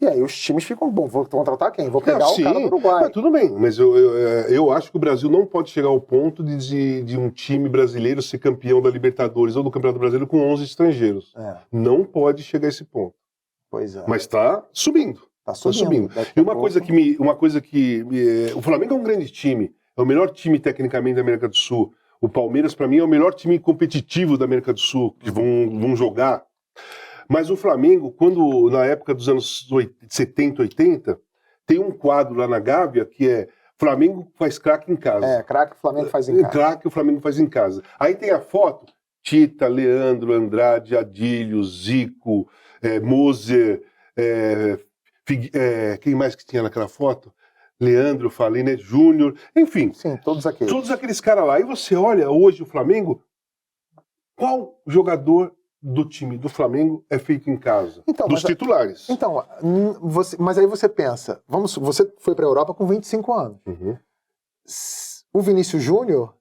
E aí os times ficam, bom, vou contratar quem? Vou pegar o cara do Uruguai. Tudo bem, mas eu acho que o Brasil não pode chegar ao ponto de um time brasileiro ser campeão da Libertadores ou do Campeonato Brasileiro com 11 estrangeiros. Não pode chegar a esse ponto. Pois é. Mas está subindo. Está subindo. E uma coisa que o Flamengo é um grande time, é o melhor time tecnicamente da América do Sul. O Palmeiras, para mim, é o melhor time competitivo da América do Sul, que vão jogar. Mas o Flamengo, quando na época dos anos 70, 80, tem um quadro lá na Gávea que é Flamengo faz craque em casa. Craque o Flamengo faz em casa. Craque o Flamengo faz em casa. Aí tem a foto, Tita, Leandro, Andrade, Adílio, Zico, Moser, quem mais que tinha naquela foto? Leandro, falei, né? Júnior, enfim. Sim, todos aqueles. Todos aqueles caras lá. E você olha hoje o Flamengo, qual jogador do time do Flamengo é feito em casa? Então, dos titulares. Então, mas aí você pensa, você foi para a Europa com 25 anos. O Vinícius Júnior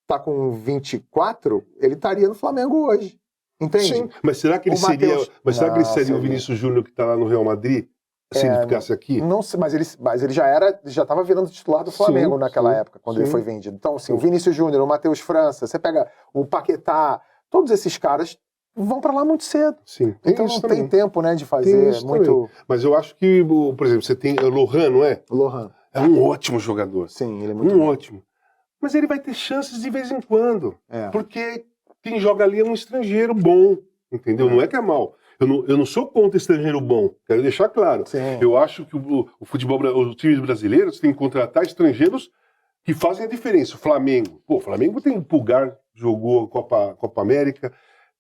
tá com 24, ele estaria no Flamengo hoje. Entende? Sim, mas será que ele seria o Vinícius Júnior que está lá no Real Madrid? Se ele ficasse aqui? Não sei, mas ele já estava virando titular do Flamengo naquela época, quando ele foi vendido. Então, assim, o Vinícius Júnior, o Matheus França, você pega o Paquetá, todos esses caras vão para lá muito cedo. Sim. Então não tem tempo, né, de fazer muito... Também. Mas eu acho que, por exemplo, você tem o Lohan, não é? O Lohan. É um ótimo jogador. Sim, ele é muito bom. Ótimo. Mas ele vai ter chances de vez em quando. Porque quem joga ali é um estrangeiro bom, entendeu? Não é que é mal. Eu não sou contra estrangeiro bom, quero deixar claro. Sim. Eu acho que o futebol, os times brasileiros têm que contratar estrangeiros que fazem a diferença. O Flamengo. O Flamengo tem o Pulgar, jogou a Copa América,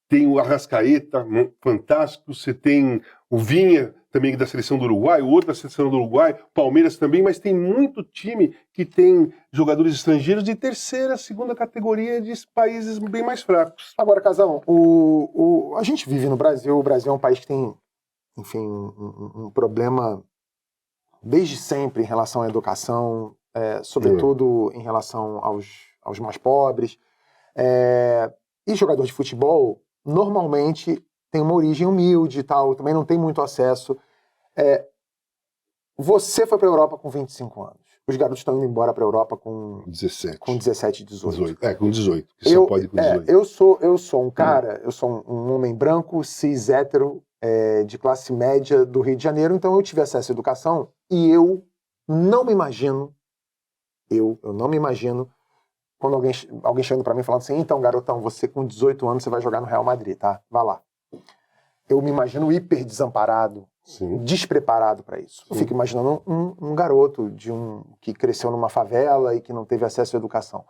tem o Arrascaeta, fantástico, você tem o Vinha, também da seleção do Uruguai, o outro da seleção do Uruguai, Palmeiras também, mas tem muito time que tem jogadores estrangeiros de terceira, segunda categoria de países bem mais fracos. Agora, Casão, a gente vive no Brasil, o Brasil é um país que tem, enfim, um problema desde sempre em relação à educação, sobretudo em relação aos mais pobres, e jogador de futebol normalmente tem uma origem humilde e tal, também não tem muito acesso. Você foi para a Europa com 25 anos. Os garotos estão indo embora para a Europa com 17. Com 17, 18. Com 18. Que só pode com 18. Eu sou um cara, eu sou um homem branco, cis, hétero, de classe média do Rio de Janeiro, então eu tive acesso à educação e eu não me imagino, quando alguém chegando para mim falando assim, então, garotão, você com 18 anos você vai jogar no Real Madrid, tá? Vá lá. Eu me imagino hiper desamparado, despreparado para isso. Eu fico imaginando um garoto que cresceu numa favela e que não teve acesso à educação.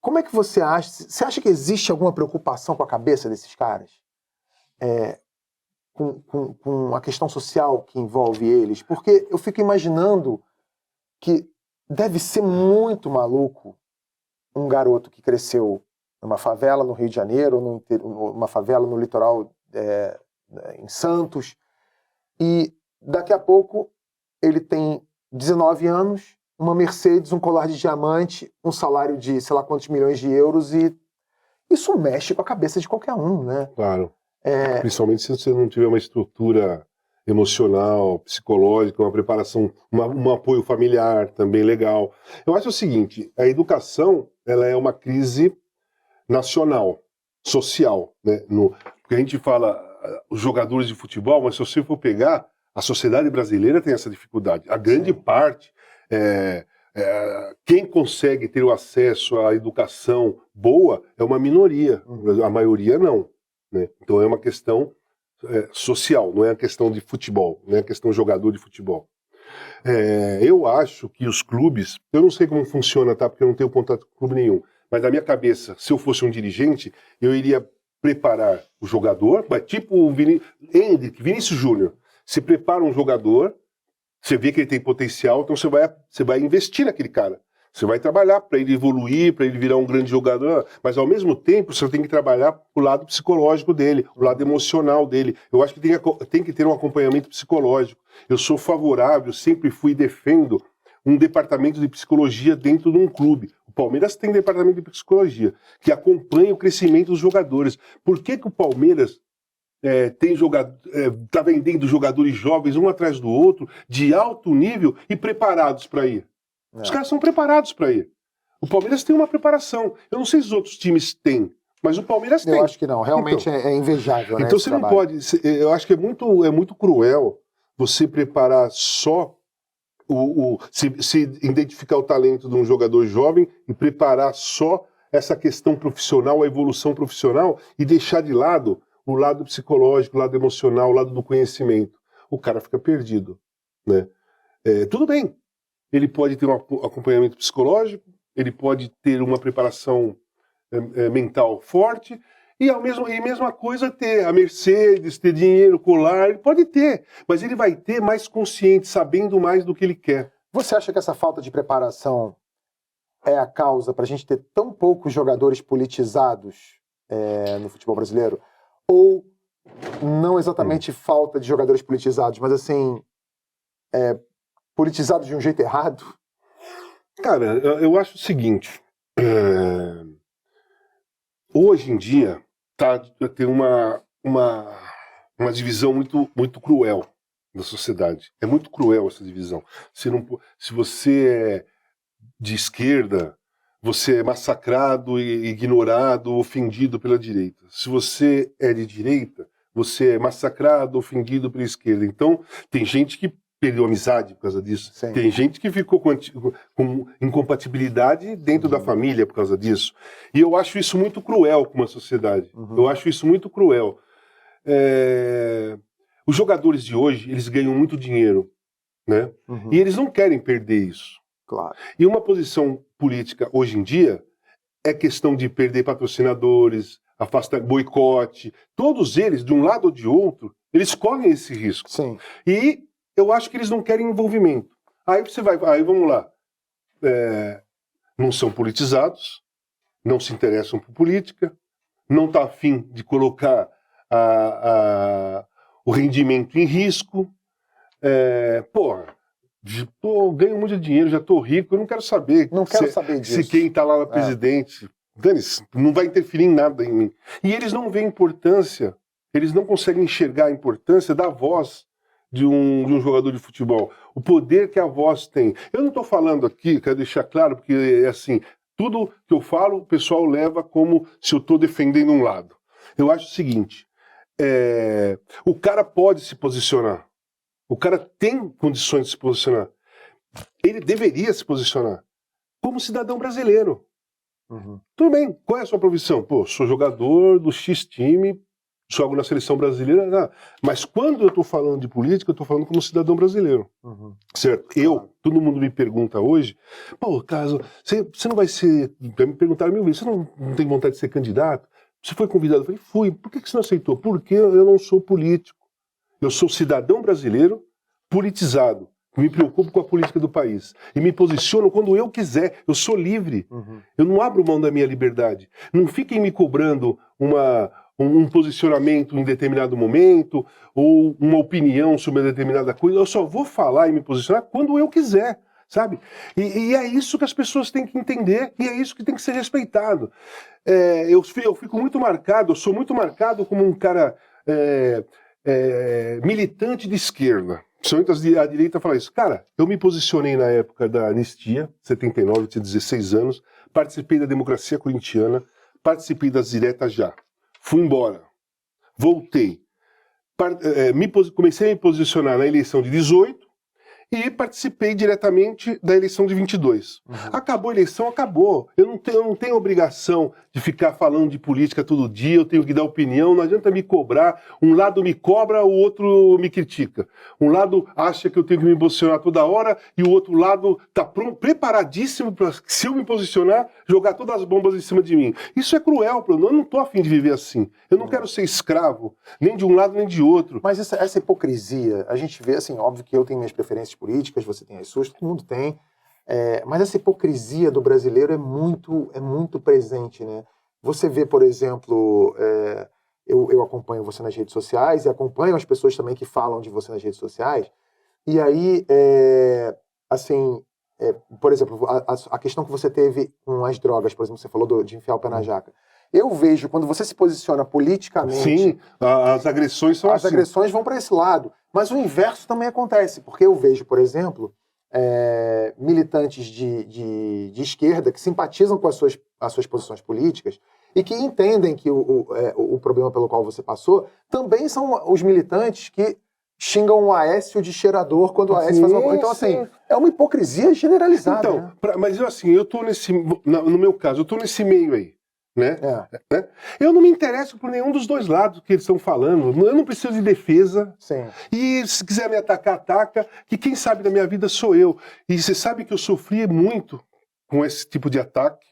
Como é que você acha? Você acha que existe alguma preocupação com a cabeça desses caras? Com a questão social que envolve eles? Porque eu fico imaginando que deve ser muito maluco um garoto que cresceu numa favela no Rio de Janeiro, numa favela no litoral em Santos, e daqui a pouco ele tem 19 anos, uma Mercedes, um colar de diamante, um salário de sei lá quantos milhões de euros, e isso mexe com a cabeça de qualquer um, né? Claro. Principalmente se você não tiver uma estrutura emocional, psicológica, uma preparação, um apoio familiar também legal. Eu acho o seguinte, a educação ela é uma crise nacional, social, né? Porque a gente fala os jogadores de futebol, mas se você for pegar, a sociedade brasileira tem essa dificuldade. A grande parte, quem consegue ter o acesso à educação boa é uma minoria, a maioria não, né? Então é uma questão social, não é uma questão de futebol, não é uma questão de jogador de futebol. Eu acho que os clubes, eu não sei como funciona, tá? Porque eu não tenho contato com clube nenhum, mas na minha cabeça, se eu fosse um dirigente, eu iria preparar o jogador, tipo o Vinícius Júnior. Você prepara um jogador, você vê que ele tem potencial, então você vai investir naquele cara. Você vai trabalhar para ele evoluir, para ele virar um grande jogador, mas ao mesmo tempo você tem que trabalhar o lado psicológico dele, o lado emocional dele. Eu acho que tem que ter um acompanhamento psicológico. Eu sou favorável, sempre fui e defendo um departamento de psicologia dentro de um clube. O Palmeiras tem departamento de psicologia, que acompanha o crescimento dos jogadores. Por que o Palmeiras tá vendendo jogadores jovens um atrás do outro, de alto nível e preparados para ir. Os caras são preparados para ir. O Palmeiras tem uma preparação. Eu não sei se os outros times têm, mas o Palmeiras tem. Eu acho que não. Realmente então, é invejável, né? Então você não pode... Eu acho que é muito cruel você preparar só se identificar o talento de um jogador jovem e preparar só essa questão profissional, a evolução profissional, e deixar de lado o lado psicológico, o lado emocional, o lado do conhecimento. O cara fica perdido, né? Tudo bem, ele pode ter um acompanhamento psicológico, ele pode ter uma preparação mental forte, e a mesma coisa ter a Mercedes, ter dinheiro, colar, ele pode ter, mas ele vai ter mais consciente, sabendo mais do que ele quer. Você acha que essa falta de preparação é a causa para a gente ter tão poucos jogadores politizados no futebol brasileiro? Ou não exatamente falta de jogadores politizados, mas assim, politizados de um jeito errado? Cara, eu acho o seguinte, hoje em dia tem uma divisão muito cruel da sociedade. É muito cruel essa divisão. Se você é de esquerda, você é massacrado, ignorado, ofendido pela direita. Se você é de direita, você é massacrado, ofendido pela esquerda. Então, tem gente que perdeu amizade por causa disso. Sim. Tem gente que ficou com incompatibilidade dentro da família por causa disso. E eu acho isso muito cruel com uma sociedade. Eu acho isso muito cruel. Os jogadores de hoje, eles ganham muito dinheiro, né? E eles não querem perder isso. Claro. E uma posição política hoje em dia é questão de perder patrocinadores, boicote. Todos eles, de um lado ou de outro, eles correm esse risco. Sim. E eu acho que eles não querem envolvimento. Aí vamos lá. Não são politizados, não se interessam por política, não está afim de colocar o rendimento em risco. Ganho muito dinheiro, já estou rico, eu não quero saber. Não quero saber disso. Se quem está lá na presidente, dane-se, não vai interferir em nada em mim. E eles não veem importância, eles não conseguem enxergar a importância da voz de um jogador de futebol. O poder que a voz tem. Eu não estou falando aqui, quero deixar claro, porque é assim, tudo que eu falo, o pessoal leva como se eu estou defendendo um lado. Eu acho o seguinte, o cara pode se posicionar. O cara tem condições de se posicionar. Ele deveria se posicionar como cidadão brasileiro. Tudo bem, qual é a sua profissão? Sou jogador do X time, jogo na seleção brasileira. Não. Mas quando eu estou falando de política, eu estou falando como cidadão brasileiro. Certo? Todo mundo me pergunta hoje, caso, você não vai ser... Me perguntaram 1000 vezes, você não tem vontade de ser candidato? Você foi convidado? Eu falei, fui. Por que você não aceitou? Porque eu não sou político. Eu sou cidadão brasileiro politizado. Me preocupo com a política do país. E me posiciono quando eu quiser. Eu sou livre. Eu não abro mão da minha liberdade. Não fiquem me cobrando um posicionamento em determinado momento ou uma opinião sobre uma determinada coisa. Eu só vou falar e me posicionar quando eu quiser, sabe? E é isso que as pessoas têm que entender e é isso que tem que ser respeitado. Eu fico muito marcado, eu sou muito marcado como um cara... militante de esquerda. Principalmente a direita fala isso. Cara, eu me posicionei na época da anistia, 79, eu tinha 16 anos, participei da democracia corintiana, participei das diretas já. Fui embora. Voltei. Comecei a me posicionar na eleição de 18 e participei diretamente da eleição de 22. Acabou a eleição, acabou. Eu não tenho obrigação de ficar falando de política todo dia, eu tenho que dar opinião, não adianta me cobrar. Um lado me cobra, o outro me critica. Um lado acha que eu tenho que me posicionar toda hora e o outro lado está preparadíssimo para, se eu me posicionar, jogar todas as bombas em cima de mim. Isso é cruel, eu não estou a fim de viver assim. Eu não quero ser escravo, nem de um lado nem de outro. Mas essa hipocrisia, a gente vê, assim, óbvio que eu tenho minhas preferências políticas, você tem as suas, todo mundo tem, mas essa hipocrisia do brasileiro é muito presente, né? Você vê, por exemplo, eu acompanho você nas redes sociais e acompanho as pessoas também que falam de você nas redes sociais, e aí, por exemplo, a questão que você teve com as drogas, por exemplo, você falou de enfiar o pé na jaca. Eu vejo, quando você se posiciona politicamente... Sim, as agressões são as assim. agressões vão para esse lado. Mas o inverso também acontece, porque eu vejo, por exemplo, militantes de esquerda que simpatizam com as suas posições políticas e que entendem que o problema pelo qual você passou também são os militantes que xingam o Aécio de cheirador quando o Aécio faz uma coisa. Então, assim, é uma hipocrisia generalizada. Então, né? mas eu tô no meu caso, eu tô nesse meio aí, né? É. Eu não me interesso por nenhum dos dois lados que eles estão falando, eu não preciso de defesa. Sim. E se quiser me atacar, ataca, que quem sabe da minha vida sou eu. E você sabe que eu sofri muito com esse tipo de ataque,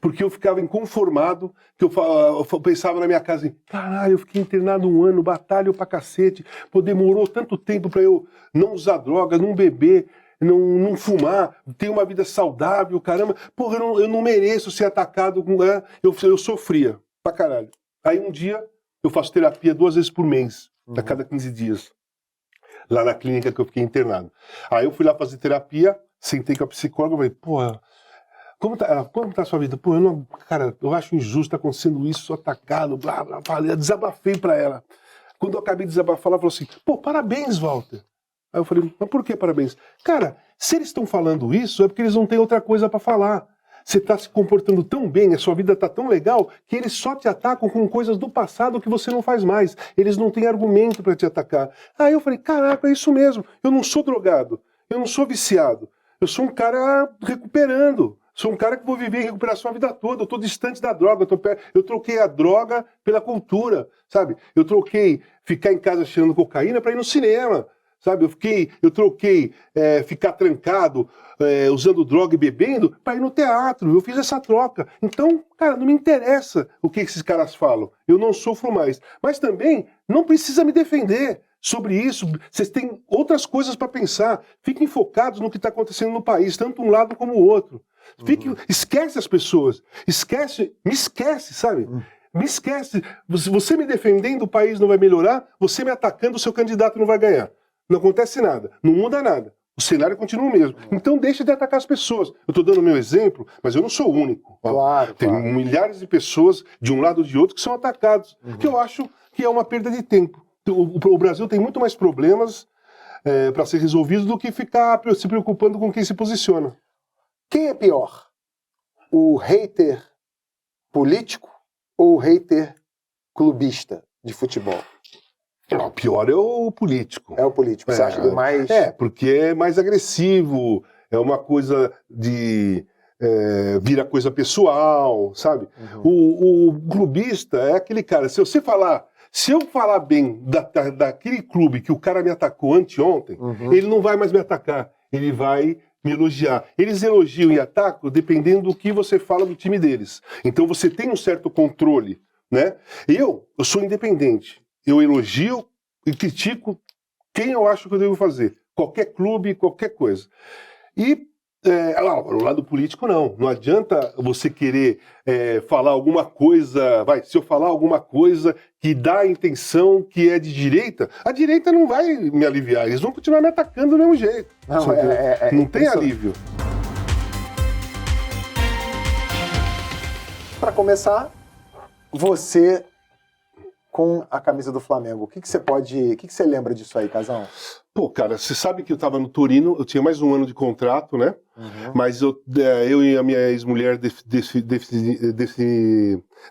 porque eu ficava inconformado, que eu pensava na minha casa, caralho, eu fiquei internado 1 ano, batalho pra cacete, pô, demorou tanto tempo pra eu não usar drogas, não beber, não fumar, ter uma vida saudável, caramba, porra, eu não mereço ser atacado, eu sofria pra caralho. Aí um dia, eu faço terapia 2 vezes por mês, a cada 15 dias, lá na clínica que eu fiquei internado. Aí eu fui lá fazer terapia, sentei com a psicóloga e falei, porra, como tá a sua vida? Pô, cara, eu acho injusto, tá acontecendo isso, sou atacado, blá, blá, blá. Eu desabafei pra ela. Quando eu acabei de desabafar, ela falou assim, pô, parabéns, Walter. Aí eu falei, mas por que parabéns? Cara, se eles estão falando isso, é porque eles não têm outra coisa pra falar. Você tá se comportando tão bem, a sua vida tá tão legal, que eles só te atacam com coisas do passado que você não faz mais. Eles não têm argumento pra te atacar. Aí eu falei, caraca, é isso mesmo. Eu não sou drogado, eu não sou viciado. Eu sou um cara recuperando. Sou um cara que vou viver em recuperação a vida toda. Eu tô distante da droga. Eu troquei a droga pela cultura, sabe? Eu troquei ficar em casa cheirando cocaína para ir no cinema, sabe? Eu troquei ficar trancado, usando droga e bebendo para ir no teatro. Eu fiz essa troca. Então, cara, não me interessa o que esses caras falam. Eu não sofro mais. Mas também não precisa me defender sobre isso. Vocês têm outras coisas para pensar. Fiquem focados no que está acontecendo no país, tanto um lado como o outro. Esquece as pessoas. Me esquece, sabe? Me esquece. Você me defendendo, o país não vai melhorar. Você me atacando, o seu candidato não vai ganhar. Não acontece nada. Não muda nada. O cenário continua o mesmo. Então deixa de atacar as pessoas. Eu estou dando o meu exemplo, mas eu não sou o único. Claro, Tem milhares de pessoas, de um lado ou de outro, que são atacados. Que eu acho que é uma perda de tempo. O Brasil tem muito mais problemas para ser resolvidos do que ficar se preocupando com quem se posiciona. Quem é pior? O hater político ou o hater clubista de futebol? Não, o pior é o político. É o político, você acha ele mais... porque é mais agressivo, é uma coisa de... vira coisa pessoal, sabe? O clubista é aquele cara, se eu falar bem daquele clube que o cara me atacou anteontem, ele não vai mais me atacar, ele vai me elogiar. Eles elogiam e atacam dependendo do que você fala do time deles. Então você tem um certo controle, né? Eu sou independente. Eu elogio e critico quem eu acho que eu devo fazer. Qualquer clube, qualquer coisa. E no lado político não. Não adianta você querer falar alguma coisa, se eu falar alguma coisa que dá a intenção que é de direita, a direita não vai me aliviar, eles vão continuar me atacando do mesmo jeito. Não tem alívio. Para começar, você com a camisa do Flamengo, o que você lembra disso aí, Casão? Pô, cara, você sabe que eu tava no Torino, eu tinha mais 1 ano de contrato, né? Mas eu e a minha ex-mulher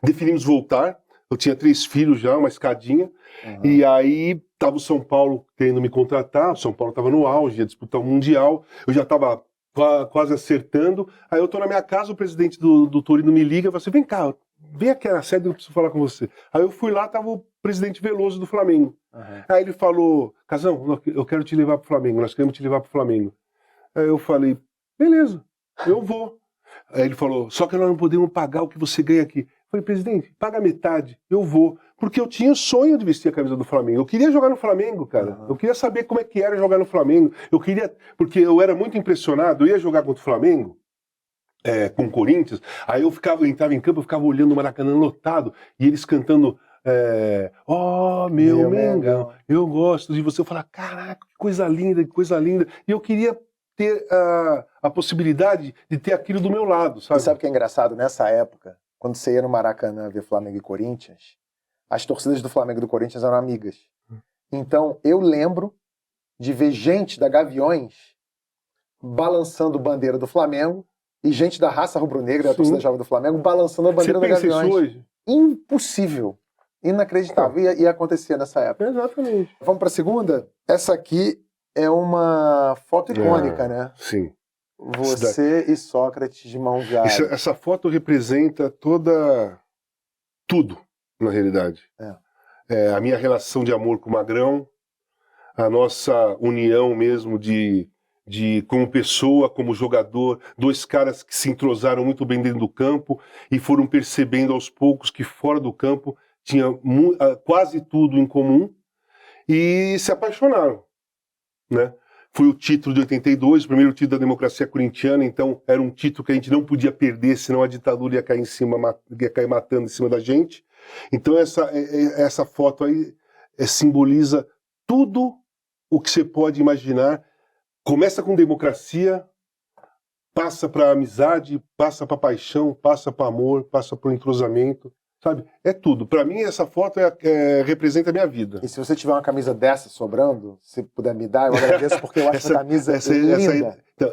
definimos voltar. Eu tinha 3 filhos já, uma escadinha. E aí tava o São Paulo querendo me contratar, o São Paulo tava no auge, ia disputar o Mundial. Eu já tava quase acertando. Aí eu tô na minha casa, o presidente do Torino me liga e fala assim, vem cá, vem aqui na sede, eu preciso falar com você. Aí eu fui lá, tava o presidente Veloso do Flamengo. Aí ele falou, Casão, eu quero te levar pro Flamengo, nós queremos te levar pro Flamengo. Aí eu falei, beleza, eu vou. Aí ele falou, só que nós não podemos pagar o que você ganha aqui. Eu falei, presidente, paga metade, eu vou. Porque eu tinha o sonho de vestir a camisa do Flamengo. Eu queria jogar no Flamengo, cara. Eu queria saber como é que era jogar no Flamengo. Porque eu era muito impressionado, eu ia jogar contra o Flamengo, com o Corinthians, aí eu entrava em campo, eu ficava olhando o Maracanã lotado, e eles cantando, meu Mengão, eu gosto de você. Eu falava, caraca, que coisa linda, que coisa linda. E eu queria ter a possibilidade de ter aquilo do meu lado, sabe? E sabe o que é engraçado? Nessa época, quando você ia no Maracanã ver Flamengo e Corinthians, as torcidas do Flamengo e do Corinthians eram amigas. Então, eu lembro de ver gente da Gaviões balançando bandeira do Flamengo e gente da raça rubro-negra, da torcida jovem do Flamengo, balançando a bandeira da Gaviões. Você pensa isso hoje? Impossível. Inacreditável. E acontecia nessa época. Exatamente. Vamos para a segunda? Essa aqui é uma foto icônica, né? Sim. Você e Sócrates de mãos dadas. Essa foto representa tudo, na realidade. A minha relação de amor com o Magrão, a nossa união mesmo de como pessoa, como jogador, dois caras que se entrosaram muito bem dentro do campo e foram percebendo aos poucos que fora do campo tinha quase tudo em comum e se apaixonaram, né? Foi o título de 82, o primeiro título da democracia corintiana, então era um título que a gente não podia perder, senão a ditadura ia cair em cima, ia cair matando em cima da gente. Então essa foto aí simboliza tudo o que você pode imaginar. Começa com democracia, passa para amizade, passa para paixão, passa para amor, passa para entrosamento, sabe? É tudo. Para mim, essa foto representa a minha vida. E se você tiver uma camisa dessa sobrando, se puder me dar, eu agradeço, porque eu acho essa camisa linda. Então,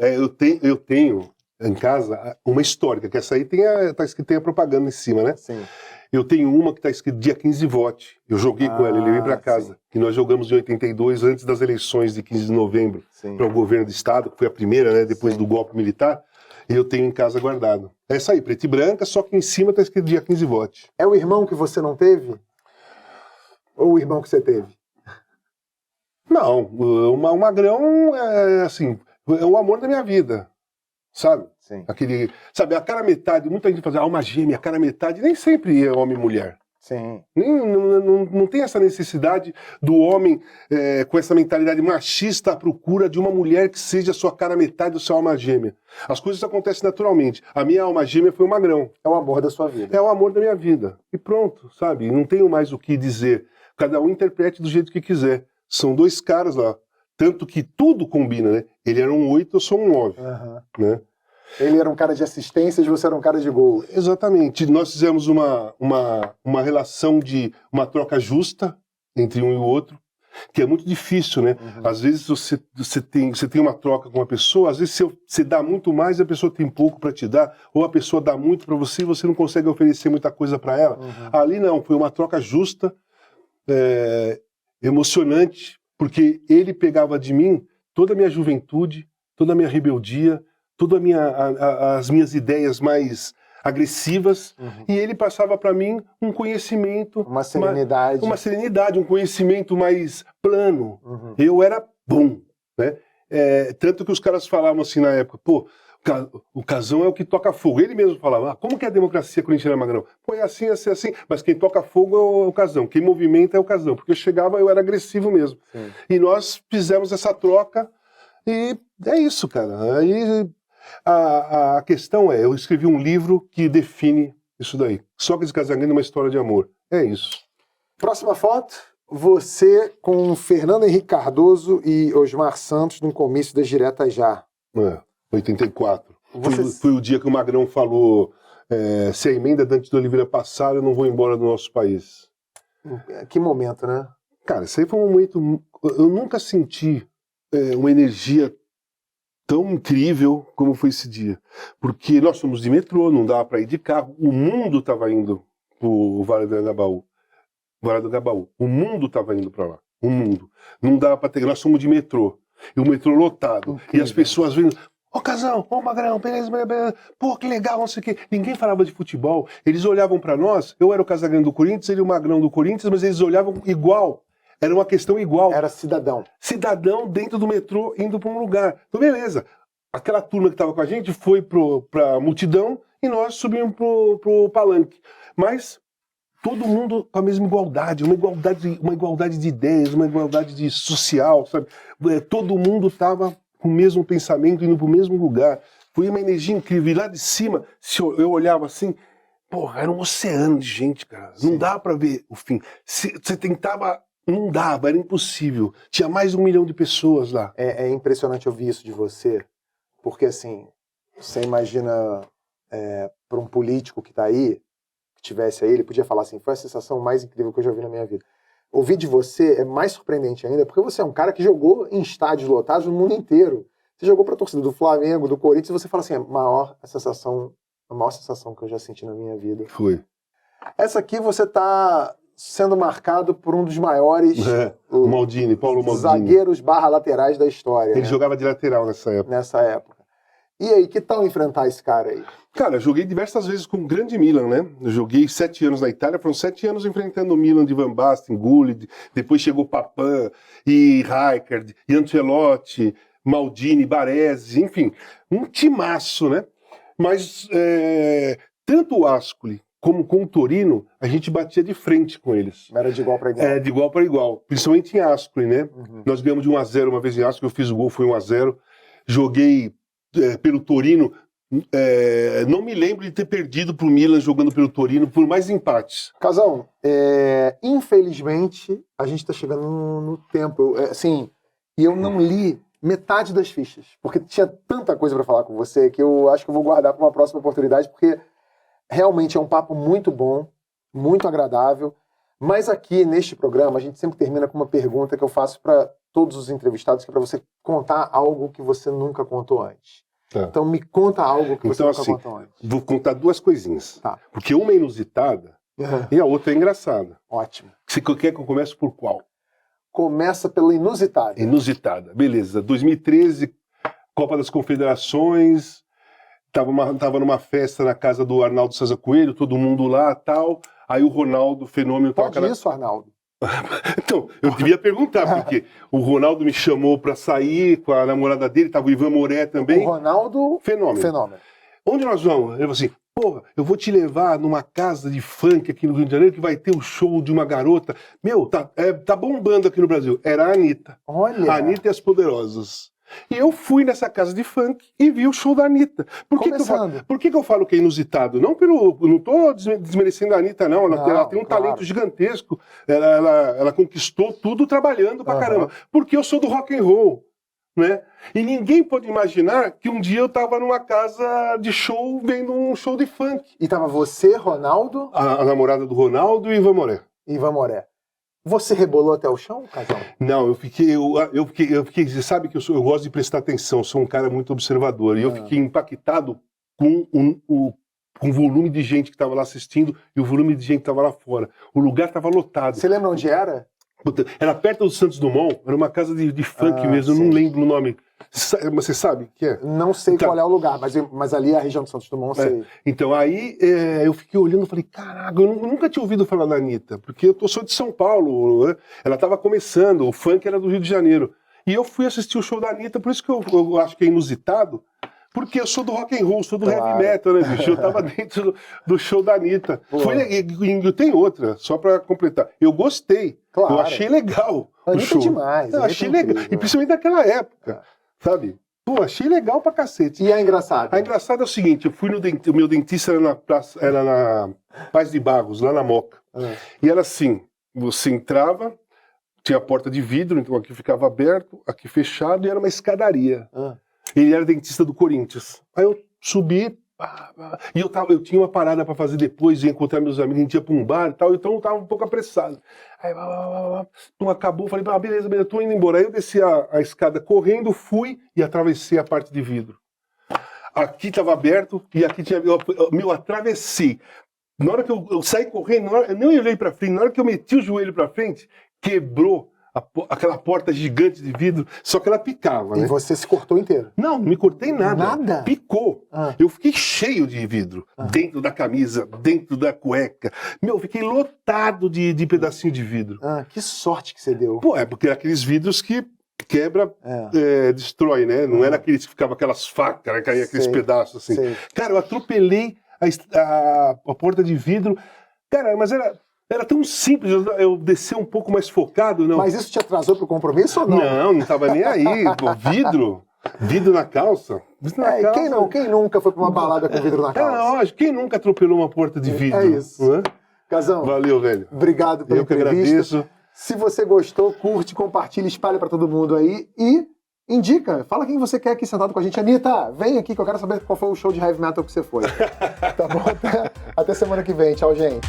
eu tenho em casa uma histórica, que essa aí tá escrito, tem a propaganda em cima, né? Sim. Eu tenho uma que está escrito dia 15 vote. Eu joguei com ela, levei para casa. Sim. Que nós jogamos em 82, antes das eleições de 15 de novembro, para o governo do estado, que foi a primeira, né, depois do golpe militar. E eu tenho em casa guardado. Essa aí, preta e branca, só que em cima está escrito dia 15 vote. É o irmão que você não teve? Ou o irmão que você teve? Não, o Magrão é assim, é o amor da minha vida. Sabe? Sim. Sabe, a cara metade, muita gente fala, alma gêmea, a cara metade, nem sempre é homem e mulher. Sim. Não tem essa necessidade do homem com essa mentalidade machista à procura de uma mulher que seja a sua cara metade do seu alma gêmea. As coisas acontecem naturalmente. A minha alma gêmea foi o Magrão. É o amor da sua vida. É o amor da minha vida. E pronto, sabe? Não tenho mais o que dizer. Cada um interprete do jeito que quiser. São dois caras lá. Tanto que tudo combina, né? Ele era um 8, eu sou um 9. Né? Ele era um cara de assistências, você era um cara de gol. Exatamente. Nós fizemos uma relação de uma troca justa entre um e o outro, que é muito difícil, né? Às vezes você tem uma troca com uma pessoa, às vezes você dá muito mais e a pessoa tem pouco para te dar, ou a pessoa dá muito para você e você não consegue oferecer muita coisa para ela. Ali não, foi uma troca justa, emocionante, porque ele pegava de mim toda a minha juventude, toda a minha rebeldia, todas as minhas ideias mais agressivas, e ele passava para mim um conhecimento... Uma serenidade. Um conhecimento mais plano. Eu era bom, né? Tanto que os caras falavam assim na época, pô, o Casão é o que toca fogo. Ele mesmo falava, como que é a democracia corintiana, Magrão? Pô, é assim, assim, assim, mas quem toca fogo é o Casão, quem movimenta é o Casão, porque eu chegava, eu era agressivo mesmo. Sim. E nós fizemos essa troca, e é isso, cara. Aí a questão eu escrevi um livro que define isso daí. Sócrates e Casagrande, uma história de amor. É isso. Próxima foto, você com Fernando Henrique Cardoso e Osmar Santos num comício das Diretas Já. 84. Foi o dia que o Magrão falou, se a emenda Dante de Oliveira passar, eu não vou embora do nosso país. Que momento, né? Cara, isso aí foi um momento... Eu nunca senti uma energia tão incrível como foi esse dia. Porque nós somos de metrô, não dava para ir de carro. O mundo estava indo pro Vale do Agabaú. O mundo estava indo para lá. O mundo. Não dava para ter... Nós somos de metrô. E o metrô lotado. Incrível. E as pessoas vendo... Ô Casão, ô Magrão, beleza, beleza, pô, que legal, não sei o quê. Ninguém falava de futebol. Eles olhavam para nós, eu era o Casagrande do Corinthians, ele o Magrão do Corinthians, mas eles olhavam igual. Era uma questão igual. Era cidadão. Cidadão dentro do metrô, indo para um lugar. Então, beleza. Aquela turma que estava com a gente foi para a multidão e nós subimos pro palanque. Mas todo mundo com a mesma igualdade, uma igualdade de ideias, uma igualdade de social, sabe? Todo mundo estava com o mesmo pensamento, indo para o mesmo lugar. Foi uma energia incrível. E lá de cima, se eu olhava assim, porra, era um oceano de gente, cara. Sim. Não dava para ver o fim. Você tentava, não dava, era impossível. Tinha mais de 1 milhão de pessoas lá. É impressionante ouvir isso de você, porque assim, você imagina para um político que está aí, que tivesse aí, ele podia falar assim, foi a sensação mais incrível que eu já vi na minha vida. Ouvir de você é mais surpreendente ainda, porque você é um cara que jogou em estádios lotados no mundo inteiro. Você jogou pra torcida do Flamengo, do Corinthians, e você fala assim, a maior sensação que eu já senti na minha vida. Foi. Essa aqui você tá sendo marcado por um dos maiores Paulo Maldini. zagueiros /laterais da história. Ele jogava de lateral nessa época. E aí, que tal enfrentar esse cara aí? Cara, eu joguei diversas vezes com o grande Milan, né? Eu joguei 7 anos na Itália, foram 7 anos enfrentando o Milan de Van Basten, Gullit, depois chegou Papan, e Rijkaard, e Ancelotti, Maldini, Baresi, enfim, um timaço, né? Mas tanto o Ascoli como com o Torino, a gente batia de frente com eles. Era de igual para igual. De igual para igual, principalmente em Ascoli, né? Nós ganhamos de 1-0 uma vez em Ascoli, eu fiz o gol, foi 1-0. Joguei pelo Torino, não me lembro de ter perdido pro Milan jogando pelo Torino por mais empates. Casão, infelizmente, a gente tá chegando no tempo. E eu não li metade das fichas, porque tinha tanta coisa para falar com você que eu acho que eu vou guardar para uma próxima oportunidade, porque realmente é um papo muito bom, muito agradável, mas aqui neste programa a gente sempre termina com uma pergunta que eu faço para todos os entrevistados, que é para você contar algo que você nunca contou antes. Tá. Então me conta algo que você nunca contou antes. Vou contar 2 coisinhas, tá. Porque uma é inusitada e a outra é engraçada. Ótimo. Você quer que eu comece por qual? Começa pela inusitada. Inusitada, beleza. 2013, Copa das Confederações, tava numa festa na casa do Arnaldo César Coelho, todo mundo lá, tal. Aí o Ronaldo, fenômeno... Pode isso, Arnaldo? Então, eu devia perguntar, porque o Ronaldo me chamou pra sair com a namorada dele, tava o Ivan Moré também. O Ronaldo... Fenômeno. Onde nós vamos? Ele falou assim, porra, eu vou te levar numa casa de funk aqui no Rio de Janeiro que vai ter o show de uma garota. Meu, tá bombando aqui no Brasil. Era a Anitta. Olha! A Anitta e as Poderosas. E eu fui nessa casa de funk e vi o show da Anitta. Por que eu falo que é inusitado? Não tô desmerecendo a Anitta, não. Ela tem um talento gigantesco. Ela conquistou tudo trabalhando pra caramba. Porque eu sou do rock and roll, né? E ninguém pode imaginar que um dia eu tava numa casa de show vendo um show de funk. E tava você, Ronaldo? A namorada do Ronaldo e Ivan Moré. Você rebolou até o chão, Casão? Não, eu fiquei. Você sabe que eu gosto de prestar atenção, sou um cara muito observador. E eu fiquei impactado com o volume de gente que estava lá assistindo e o volume de gente que estava lá fora. O lugar estava lotado. Você lembra onde era? Era perto do Santos Dumont, era uma casa de funk mesmo, eu não lembro o nome. Você sabe o que é? Não sei qual é o lugar, mas ali é a região do Santos Dumont, sei. Então aí eu fiquei olhando e falei, caraca, eu nunca tinha ouvido falar da Anitta, porque eu sou de São Paulo, né? Ela estava começando, o funk era do Rio de Janeiro. E eu fui assistir o show da Anitta, por isso que eu acho que é inusitado, porque eu sou do rock and roll, sou do heavy metal, né, bicho? Eu tava dentro do show da Anitta. Eu tenho outra, só pra completar. Eu gostei, eu achei legal o show. Demais. Eu achei legal, e principalmente naquela época, sabe? Pô, achei legal pra cacete. E a engraçada? A engraçada é o seguinte, eu fui o meu dentista era na Paz de Barros, lá na Moca. E era assim, você entrava, tinha a porta de vidro, então aqui ficava aberto, aqui fechado, e era uma escadaria. Ele era dentista do Corinthians. Aí eu subi, e eu tinha uma parada pra fazer depois, ia encontrar meus amigos, a gente ia pra um bar e tal, então eu tava um pouco apressado. Aí, então acabou, falei, beleza, eu tô indo embora. Aí eu desci a escada correndo, fui e atravessei a parte de vidro. Aqui tava aberto e aqui tinha... Eu atravessei. Na hora que eu saí correndo, eu nem olhei pra frente, na hora que eu meti o joelho pra frente, quebrou aquela porta gigante de vidro, só que ela picava, né? E você se cortou inteiro? Não me cortei nada. Nada? Picou. Eu fiquei cheio de vidro, dentro da camisa, dentro da cueca. Eu fiquei lotado de pedacinho de vidro. Que sorte que você deu. Pô, porque é aqueles vidros que quebra, destrói, né? Não era aqueles que ficavam aquelas facas, né? Caía aqueles pedaços assim. Sei. Cara, eu atropelei a porta de vidro. Cara, mas era tão simples eu descer um pouco mais focado, não. Mas isso te atrasou pro compromisso ou não? Não tava nem aí. Pô, vidro na calça. Quem nunca foi pra uma balada com vidro na calça? Lógico, quem nunca atropelou uma porta de vidro? É isso. Né? Casão. Valeu, velho. Obrigado pela entrevista. Eu que agradeço. Se você gostou, curte, compartilha, espalha pra todo mundo aí e Indica, fala quem você quer aqui sentado com a gente. Anitta, vem aqui que eu quero saber qual foi o show de heavy metal que você foi. Tá bom? Até semana que vem. Tchau, gente.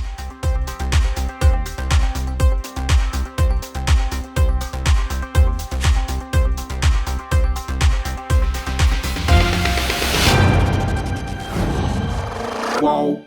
Uau!